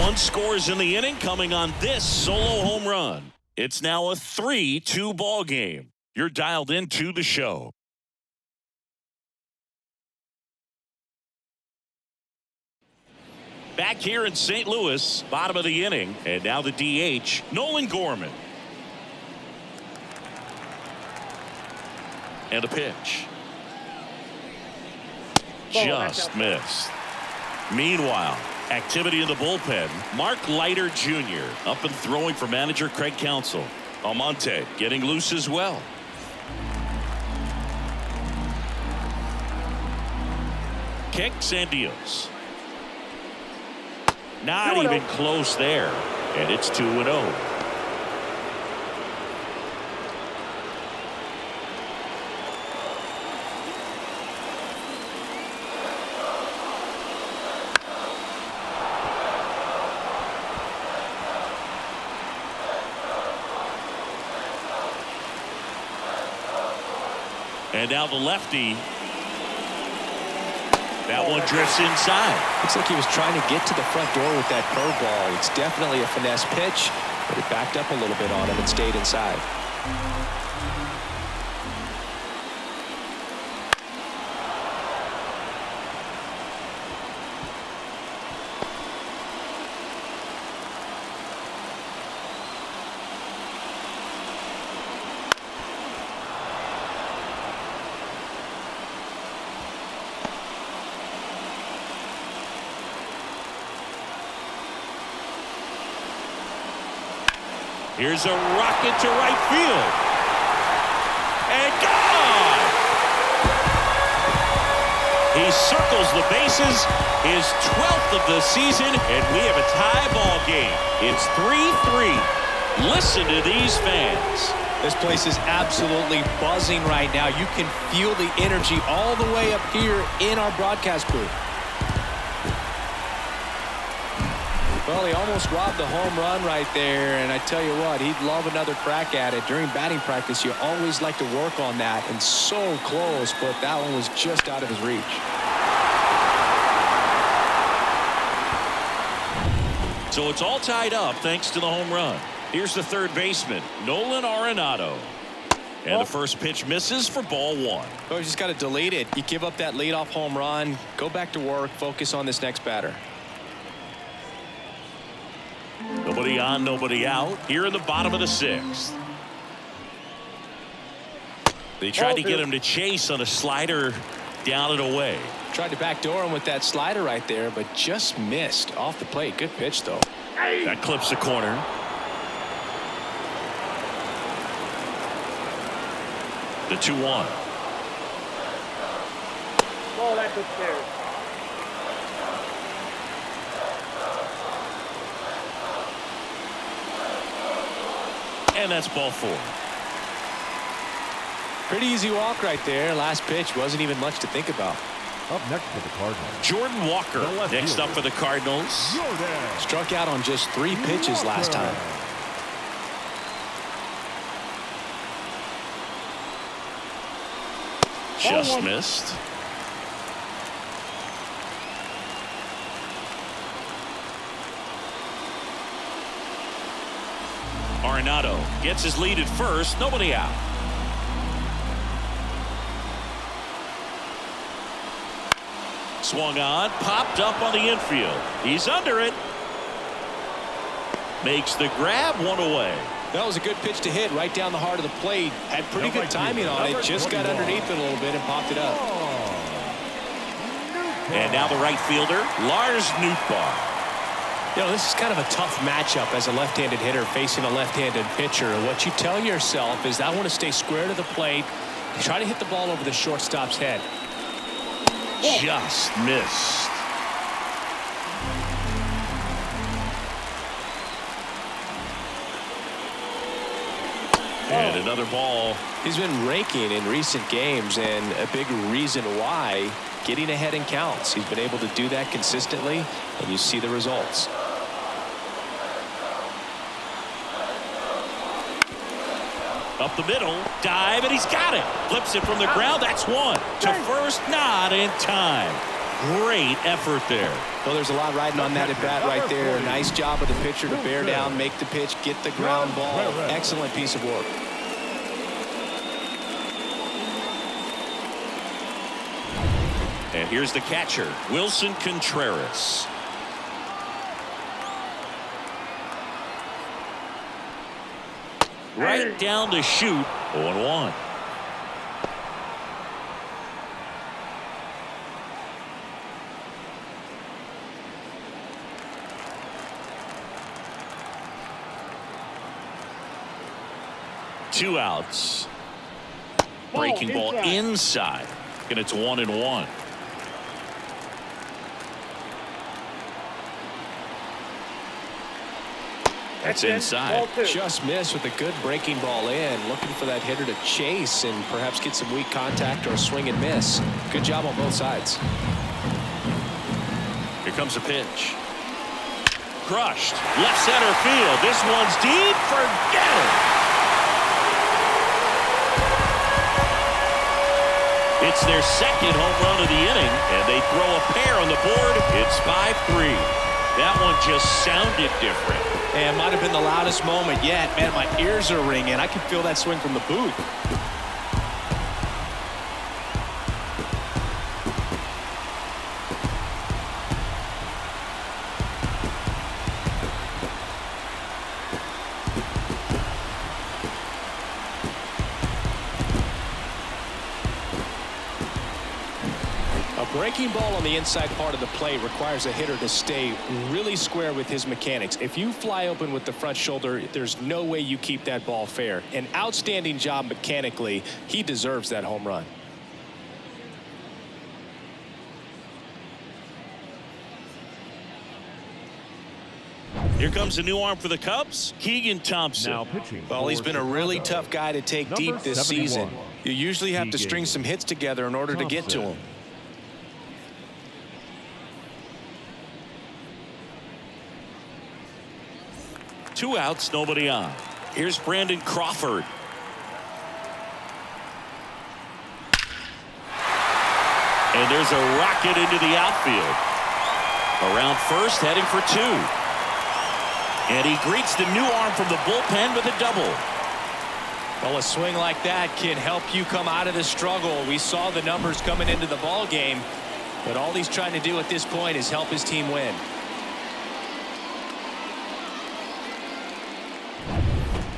One scores in the inning, coming on this solo home run. It's now a 3-2 ball game. You're dialed into the show. Back here in St. Louis, bottom of the inning, and now the DH, Nolan Gorman. And a pitch. Just missed. Meanwhile, activity in the bullpen. Mark Leiter Jr. up and throwing for manager Craig Counsell. Almonte getting loose as well. Kicks and deals. Not even close there. And it's 2-0. And now the lefty. That one drifts inside. Looks like he was trying to get to the front door with that curveball. It's definitely a finesse pitch, but it backed up a little bit on him and stayed inside. Here's a rocket to right field. And gone! He circles the bases, his 12th of the season, and we have a tie ball game. It's 3-3. Listen to these fans. This place is absolutely buzzing right now. You can feel the energy all the way up here in our broadcast booth. Well, he almost robbed the home run right there, and I tell you what, he'd love another crack at it. During batting practice, you always like to work on that, and so close, but that one was just out of his reach. So it's all tied up thanks to the home run. Here's the third baseman, Nolan Arenado. And the first pitch misses for ball one. Oh, you just got to delete it. You give up that leadoff home run, go back to work, focus on this next batter. Nobody on, nobody out. Here in the bottom of the sixth. They tried to get him to chase on a slider down and away. Tried to backdoor him with that slider right there, but just missed off the plate. Good pitch, though. That clips the corner. The 2-1. Ball, that's upstairs. And that's ball four. Pretty easy walk right there. Last pitch wasn't even much to think about. Up next for the Cardinals, Jordan Walker next up for the Cardinals. Struck out on just 3 pitches last time. Just missed. Arenado gets his lead at first. Nobody out. Swung on, popped up on the infield. He's under it. Makes the grab, one away. That was a good pitch to hit right down the heart of the plate. Had pretty good timing on it. Just got underneath it a little bit and popped it up. And now the right fielder, Lars Nootbaar. You know, this is kind of a tough matchup as a left-handed hitter facing a left-handed pitcher. And what you tell yourself is I want to stay square to the plate, try to hit the ball over the shortstop's head. Just missed. And another ball. He's been raking in recent games, and a big reason why, getting ahead in counts. He's been able to do that consistently, and you see the results. Up the middle, dive, and he's got it. Flips it from the ground. That's one. To first, not in time. Great effort there. Well, there's a lot riding on that at bat right there. Nice job of the pitcher to bear down, make the pitch, get the ground ball. Excellent piece of work. And here's the catcher, Wilson Contreras. Right down to shoot. 0-1. Two outs. Breaking ball inside. And it's 1-1. That's inside. Just missed with a good breaking ball in. Looking for that hitter to chase and perhaps get some weak contact or a swing and miss. Good job on both sides. Here comes a pitch. Crushed. Left center field. This one's deep. Forget it. It's their second home run of the inning, and they throw a pair on the board. It's 5-3. That one just sounded different. And might have been the loudest moment yet. Man, my ears are ringing. I can feel that swing from the booth. Breaking ball on the inside part of the plate requires a hitter to stay really square with his mechanics. If you fly open with the front shoulder, there's no way you keep that ball fair. An outstanding job mechanically. He deserves that home run. Here comes a new arm for the Cubs, Keegan Thompson. Now pitching. Well, he's for been a really Chicago. tough guy to take Number deep this 71. season. You usually have to string some hits together in order to get to him. Two outs, nobody on. Here's Brandon Crawford. And there's a rocket into the outfield. Around first, heading for two. And he greets the new arm from the bullpen with a double. Well, a swing like that can help you come out of the struggle. We saw the numbers coming into the ball game, but all he's trying to do at this point is help his team win.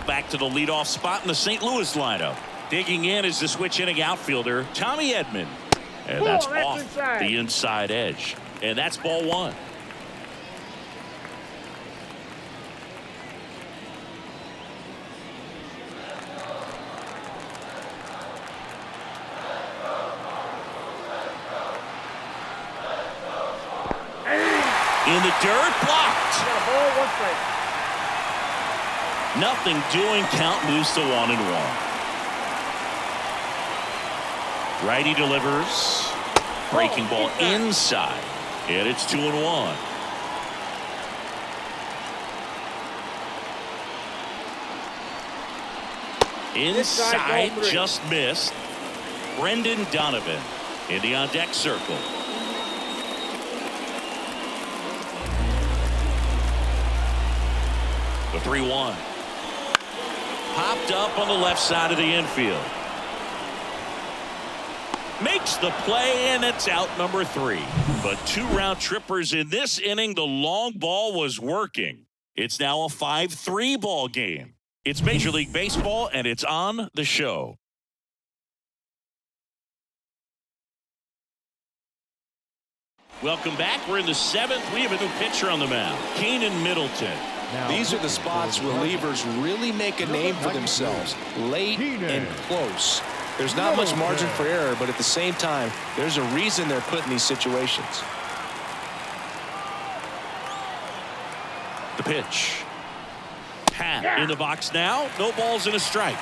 Back to the leadoff spot in the St. Louis lineup. Digging in is the switch inning outfielder, Tommy Edman. And that's off the inside edge. And that's ball one. In the dirt, blocked. Got a ball, 1 strike. Nothing doing, count moves to 1-1. Righty delivers. Breaking ball inside. And it's 2-1. Inside, just missed. Brendan Donovan in the on deck circle. The 3-1. Popped up on the left side of the infield. Makes the play, and it's out number 3. But 2 round trippers in this inning. The long ball was working. It's now a 5-3 ball game. It's Major League Baseball, and it's on the show. Welcome back. We're in the 7th. We have a new pitcher on the mound, Keenan Middleton. Now These are the spots relievers really make a name for themselves, late and close. There's not much margin for error, but at the same time, there's a reason they're put in these situations. The pitch. Pat in the box now. No balls and a strike.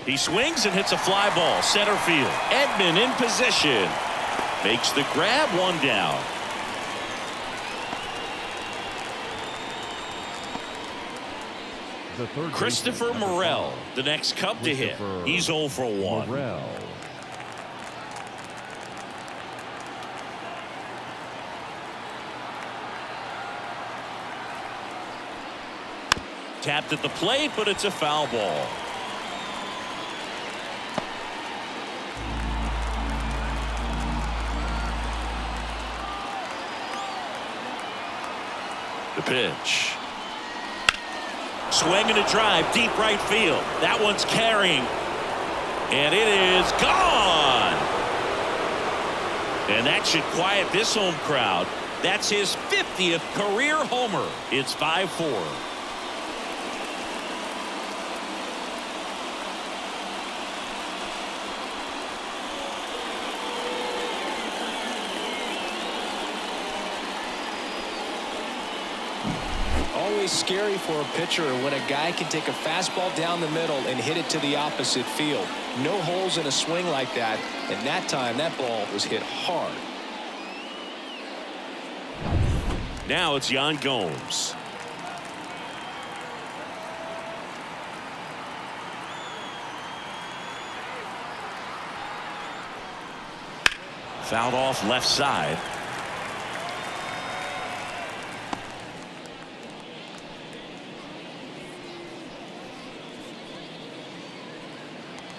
He swings and hits a fly ball center field. Edman in position. Makes the grab, 1 down. The third Christopher baseman, number Morel, 5. the next Cub to hit. Christopher He's 0 for 1. Morel. Tapped at the plate, but it's a foul ball. The pitch. Swing and a drive, deep right field. That one's carrying. And it is gone. And that should quiet this home crowd. That's his 50th career homer. It's 5-4. Always scary for a pitcher when a guy can take a fastball down the middle and hit it to the opposite field. No holes in a swing like that, and that time that ball was hit hard. Now it's Yan Gomes. Fouled off left side.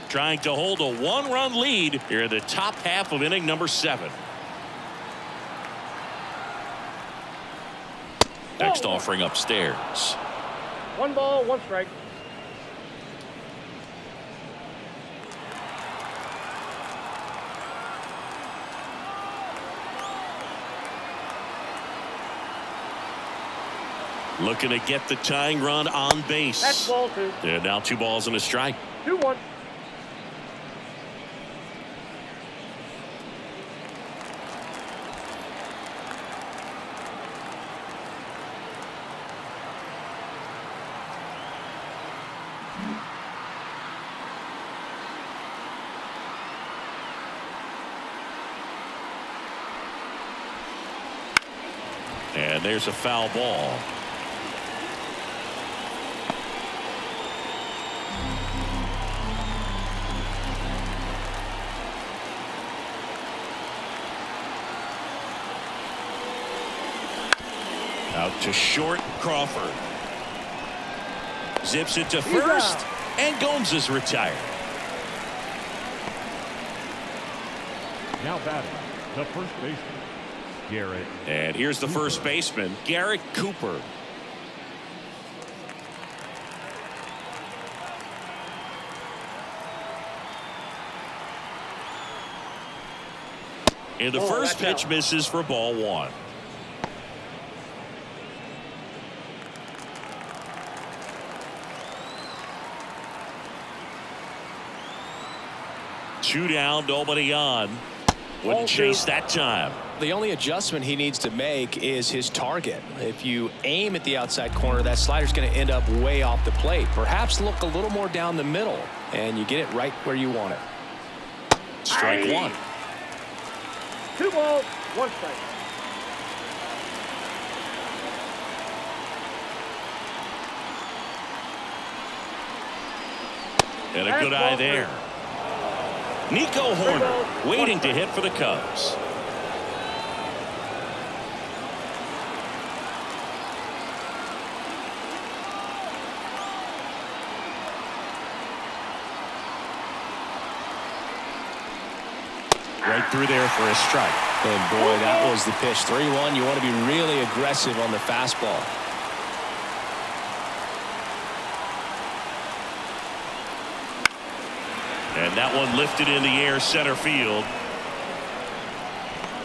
Trying to hold a 1-run lead here in the top half of inning number 7. Next offering upstairs. 1 ball, 1 strike. Looking to get the tying run on base. That's ball 2. And now 2 balls and a strike. 2-1. And there's a foul ball. Out to short, Crawford. Zips it to first, and Gomes is retired. Now batting, the first baseman, Garrett. And here's the first baseman, Garrett Cooper. And the first pitch misses for ball one. Two down, nobody on. Wouldn't chase that time. The only adjustment he needs to make is his target. If you aim at the outside corner, that slider's going to end up way off the plate. Perhaps look a little more down the middle, and you get it right where you want it. Strike one. 2 balls, 1 strike. And a good eye there. Nico Horner waiting to hit for the Cubs. Right through there for a strike. And boy, that was the pitch. 3-1. You want to be really aggressive on the fastball. And that one lifted in the air, center field.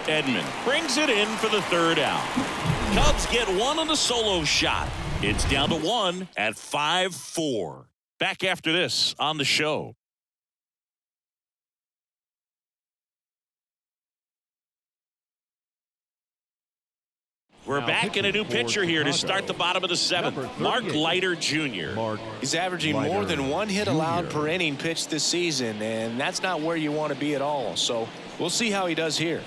Edman brings it in for the third out. Cubs get one on the solo shot. It's down to 1 at 5-4. Back after this on the show. We're back in a new pitcher here to start the bottom of the 7th. Mark Leiter Jr. He's averaging more than 1 hit allowed per inning pitched this season, and that's not where you want to be at all. So we'll see how he does here.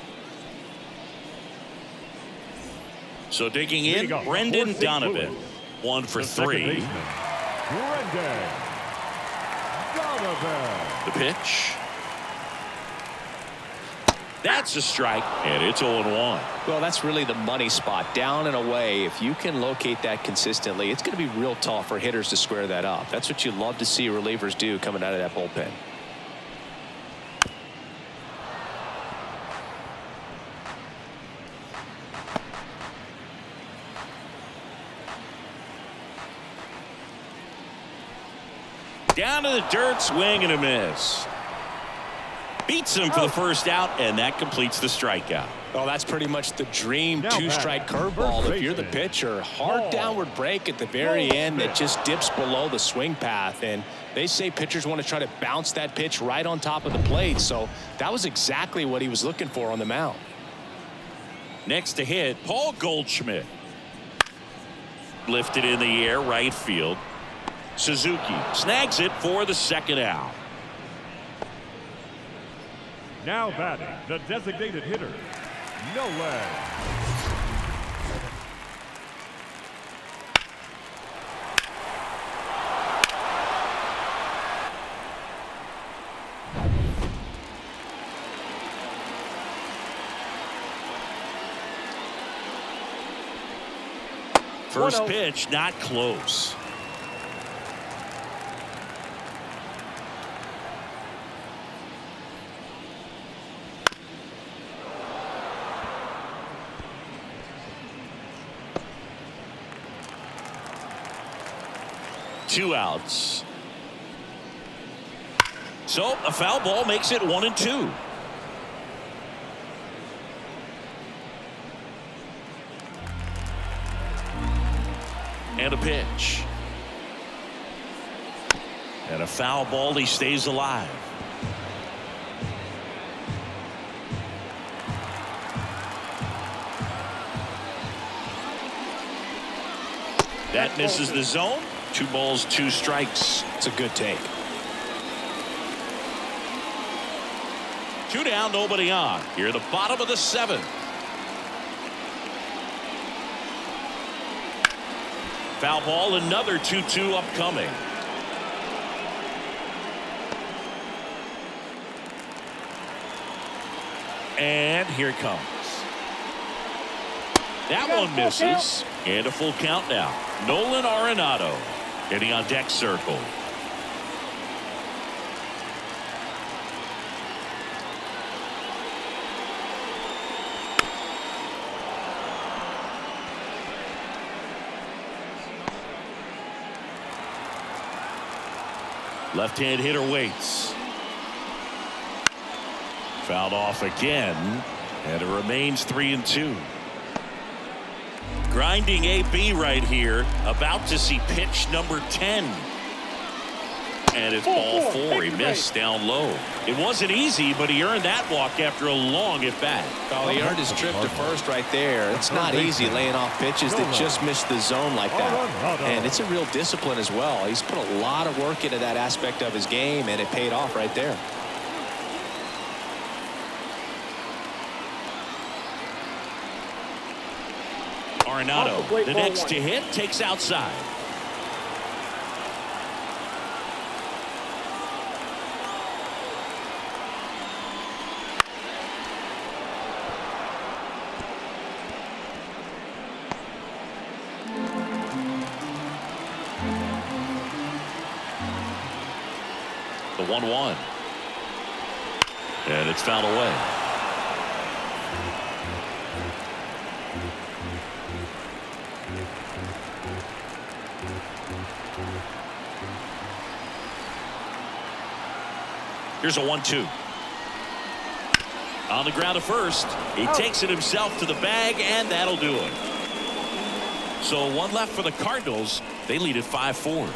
So digging in, Brendan Donovan. 1 for 3. Brendan Donovan. The pitch. That's a strike, and it's 0-1. Well, that's really the money spot, down and away. If you can locate that consistently, it's going to be real tough for hitters to square that up. That's what you love to see relievers do coming out of that bullpen. Down to the dirt, swing and a miss. Beats him for the first out, and that completes the strikeout. Well, that's pretty much the dream two-strike curveball. If you're the pitcher, hard downward break at the very end that just dips below the swing path. And they say pitchers want to try to bounce that pitch right on top of the plate. So that was exactly what he was looking for on the mound. Next to hit, Paul Goldschmidt. Lifted in the air, right field. Suzuki snags it for the second out. Now batting, the designated hitter, Nolan. First pitch, not close. Two outs. So a foul ball makes it 1-2. And a pitch. And a foul ball. He stays alive. That misses the zone. 2 balls, 2 strikes. It's a good take. 2 down, nobody on. Here at the bottom of the 7th. Foul ball, another 2-2 upcoming. And here it comes. That one misses. And a full count now. Nolan Arenado getting on deck circle. Left-hand hitter waits. Fouled off again, and it remains 3-2. Grinding AB right here, about to see pitch number 10. And it's ball 4. He missed down low. It wasn't easy, but he earned that walk after a long at bat. Well, he earned his trip to first right there. It's not easy laying off pitches that just miss the zone like that. And it's a real discipline as well. He's put a lot of work into that aspect of his game, and it paid off right there. Arenado, the next to hit, takes outside. The 1-1. And it's fouled away. Here's a 1-2. On the ground at first. He takes it himself to the bag, and that'll do it. So one left for the Cardinals. They lead at 5-4.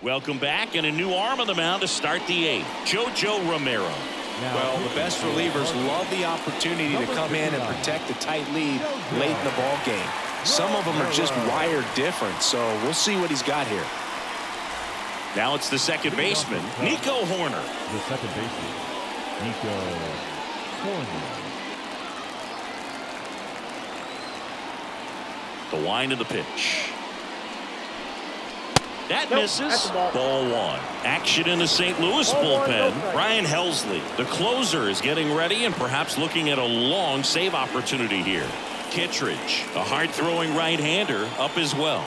Welcome back, and a new arm on the mound to start the 8th. JoJo Romero. Well, the best relievers love the opportunity to come in and protect the tight lead late in the ball game. Some of them are just wired different, so we'll see what he's got here. Now it's the second baseman, Nico Horner. The second baseman, Nico Horner. The wind of the pitch. That misses. Ball 1. Action in the St. Louis bullpen. Ryan Helsley, the closer, is getting ready and perhaps looking at a long save opportunity here. Kittredge, a hard-throwing right-hander, up as well.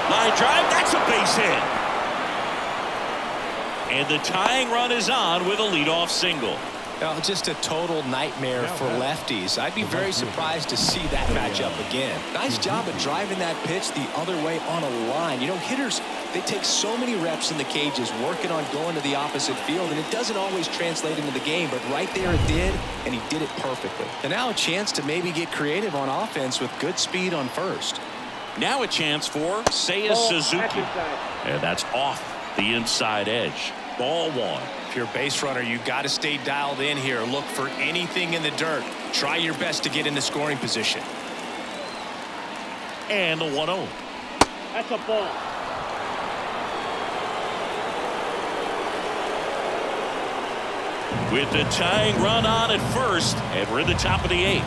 Line drive, that's a base hit. And the tying run is on with a leadoff single. Well, just a total nightmare for lefties. I'd be very surprised to see that matchup again. Nice job of driving that pitch the other way on a line. You know, hitters, they take so many reps in the cages working on going to the opposite field, and it doesn't always translate into the game, but right there it did, and he did it perfectly. And now a chance to maybe get creative on offense with good speed on first. Now a chance for Seiya Suzuki. And that's off the inside edge. Ball 1. If you're a base runner, you've got to stay dialed in here. Look for anything in the dirt. Try your best to get in the scoring position. And the 1-0. That's a ball. With the tying run on at first, and we're in the top of the 8th.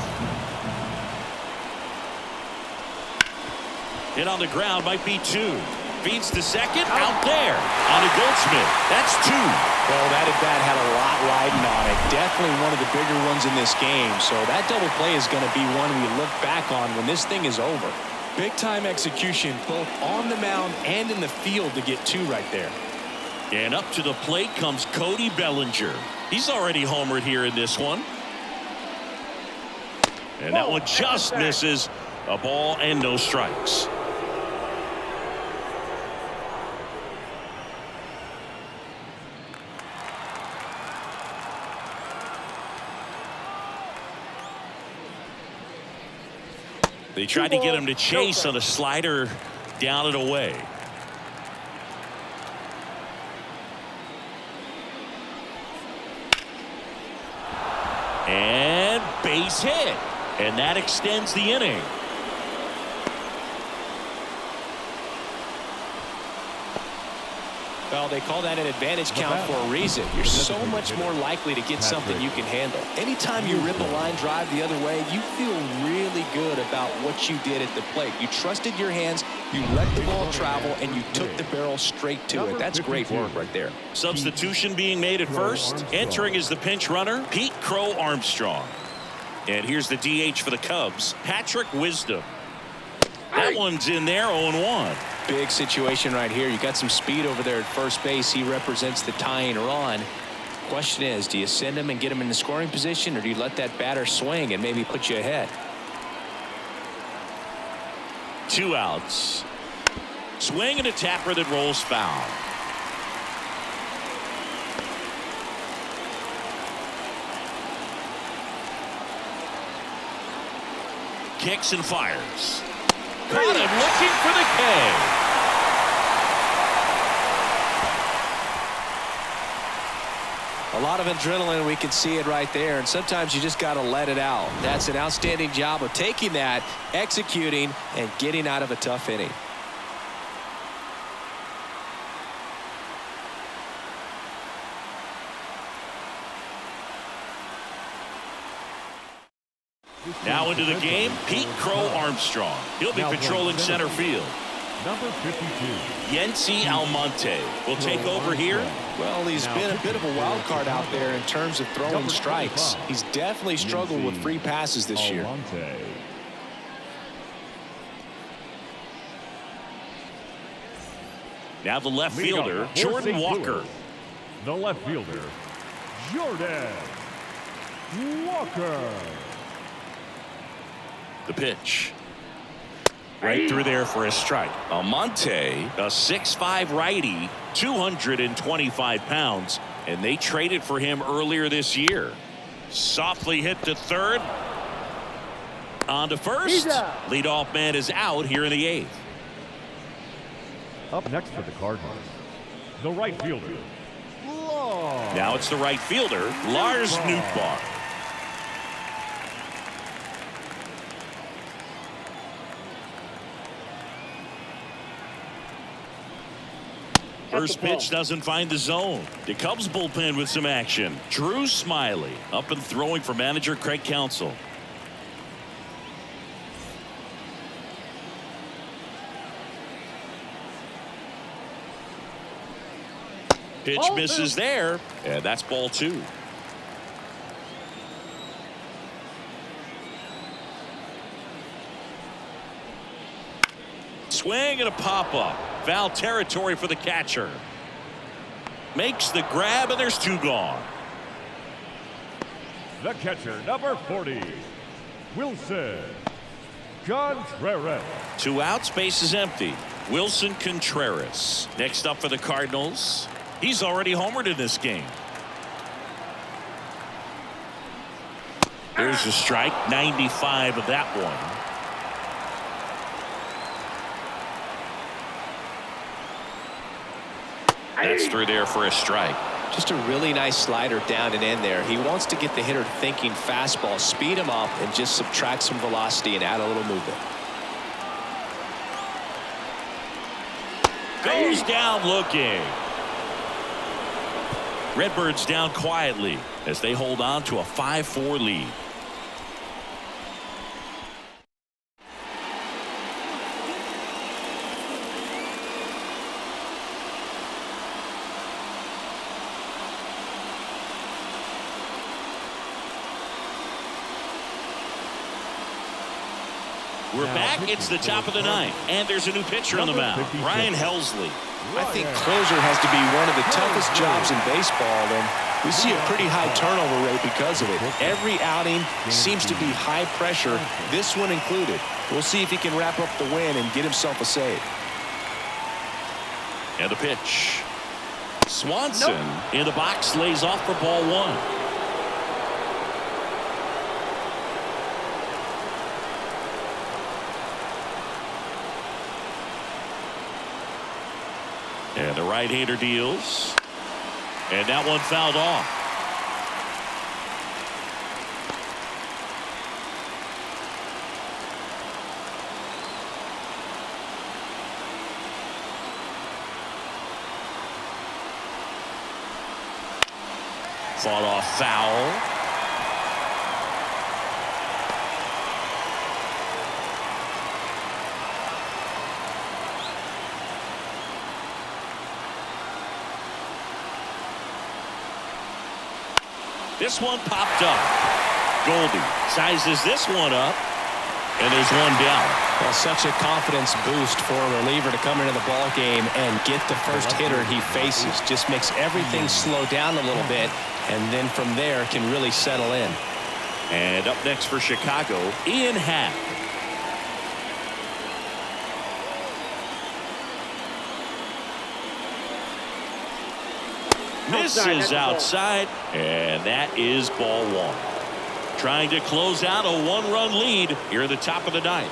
Hit on the ground might be 2. Feeds to second, out there on a Goldschmidt. That's 2. Well, that at bat had a lot riding on it. Definitely one of the bigger ones in this game. So that double play is going to be one we look back on when this thing is over. Big time execution both on the mound and in the field to get 2 right there. And up to the plate comes Cody Bellinger. He's already homered here in this one. And that one just misses. A ball and no strikes. They tried to get him to chase on a slider down and away. And base hit. And that extends the inning. Well, they call that an advantage count for a reason. You're so much more likely to get something you can handle. Anytime you rip a line drive the other way, you feel really good about what you did at the plate. You trusted your hands, you let the ball travel, and you took the barrel straight to it. That's great work right there. Substitution being made at first. Entering is the pinch runner, Pete Crow Armstrong. And here's the DH for the Cubs, Patrick Wisdom. That one's in there, 0-1. Big situation right here. You got some speed over there at first base. He represents the tying run. Question is, do you send him and get him in the scoring position, or do you let that batter swing and maybe put you ahead? 2 outs. Swing and a tapper that rolls foul. Kicks and fires. Caught him looking for the K. A lot of adrenaline. We can see it right there, and sometimes you just got to let it out. That's an outstanding job of taking that, executing, and getting out of a tough inning. Now into the game, Pete Crow Armstrong. He'll be patrolling center field. Number 52. Yency Almonte will take over here. Well, he's been a bit of a wild card out there in terms of throwing strikes. He's definitely struggled with free passes this year. Now the left fielder, Jordan Walker. The left fielder, Jordan Walker. The pitch. Right through there for a strike. Almonte, a 6'5" righty, 225 pounds, and they traded for him earlier this year. Softly hit to third. On to first. Leadoff man is out here in the 8th. Up next for the Cardinals, the right fielder. Now it's the right fielder, Lars Nootbaar. First pitch doesn't find the zone. The Cubs bullpen with some action. Drew Smiley up and throwing for manager Craig Counsell. Pitch misses there, and that's ball 2. Swing and a pop-up. Foul territory for the catcher. Makes the grab, and there's 2 gone. The catcher, number 40, Wilson Contreras. 2 outs, base is empty. Wilson Contreras. Next up for the Cardinals. He's already homered in this game. There's a strike, 95 of that one. That's through there for a strike. Just a really nice slider down and in there. He wants to get the hitter thinking fastball, speed him up, and just subtract some velocity and add a little movement. Goes down looking. Redbirds down quietly as they hold on to a 5-4 lead. We're back. It's the top of the 9th, and there's a new pitcher on the mound, Ryan Helsley. I think closer has to be one of the toughest jobs in baseball, and we see a pretty high turnover rate because of it. Every outing seems to be high pressure, this one included. We'll see if he can wrap up the win and get himself a save. And the pitch. Swanson in the box, lays off for ball 1. And the right-hander deals. And that one fouled off. Fought off foul. This one popped up. Goldie sizes this one up, and there's one down. Well, such a confidence boost for a reliever to come into the ball game and get the first hitter he faces. Just makes everything slow down a little bit, and then from there can really settle in. And up next for Chicago, Ian Happ. Misses outside, and that is ball one. Trying to close out a one-run lead here at the top of the ninth.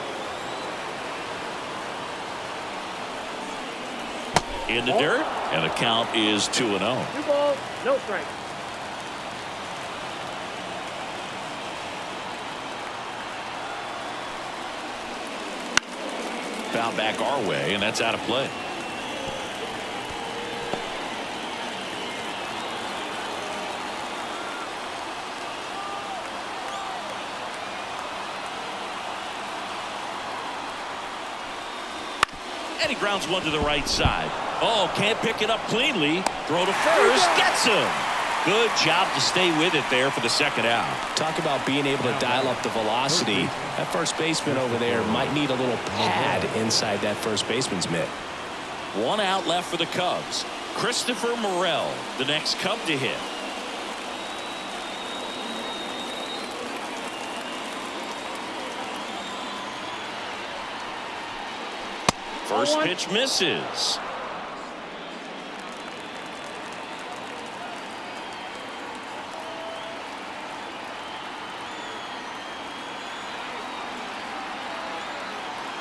In the dirt, and the count is 2-0. 2 balls, no strikes. Foul back our way, and that's out of play. And he grounds one to the right side. Oh, can't pick it up cleanly. Throw to first. Gets him. Good job to stay with it there for the second out. Talk about being able to dial up the velocity. That first baseman over there might need a little pad inside that first baseman's mitt. One out left for the Cubs. Christopher Morel, the next Cub to hit. First pitch misses.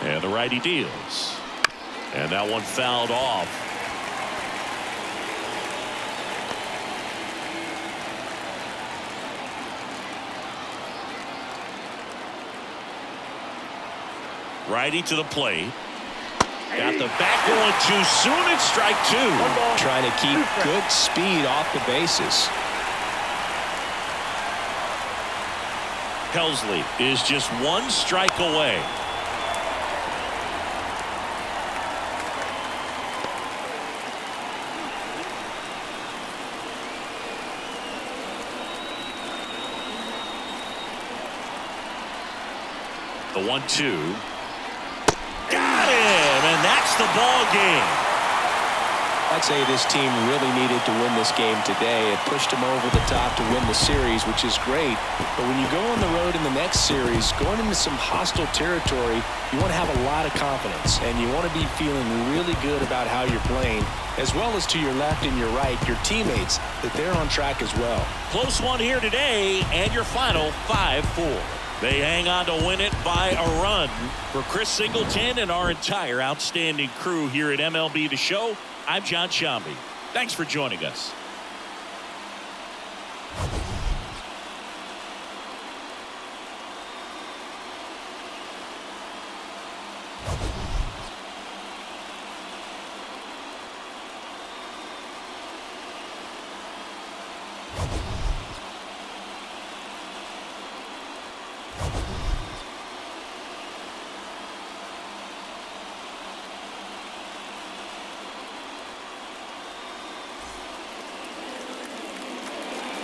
And the righty deals. And that one fouled off. Righty to the plate. Got the bat going too soon. It's strike two. Trying to keep good speed off the bases. Helsley is just one strike away. The 1-2. Got him, and that's the ball game. I'd say this team really needed to win this game today. It pushed them over the top to win the series, which is great. But when you go on the road in the next series, going into some hostile territory, you want to have a lot of confidence, and you want to be feeling really good about how you're playing, as well as to your left and your right, your teammates, that they're on track as well. Close one here today, and your final 5-4. They hang on to win it by a run. For Chris Singleton and our entire outstanding crew here at MLB The Show, I'm John Shambi. Thanks for joining us.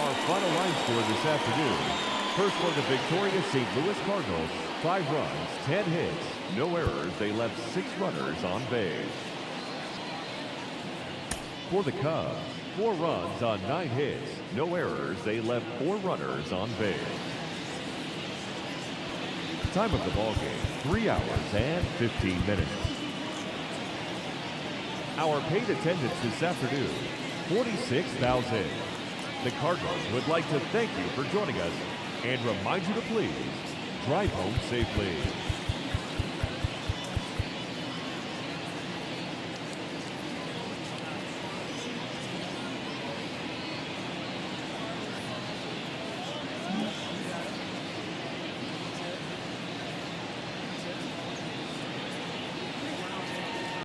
Our final line score this afternoon. First for the victorious St. Louis Cardinals, 5 runs, 10 hits, no errors. They left 6 runners on base. For the Cubs, 4 runs on 9 hits, no errors. They left 4 runners on base. Time of the ball game, 3 hours and 15 minutes. Our paid attendance this afternoon, 46,000. The Cardinals would like to thank you for joining us and remind you to please drive home safely.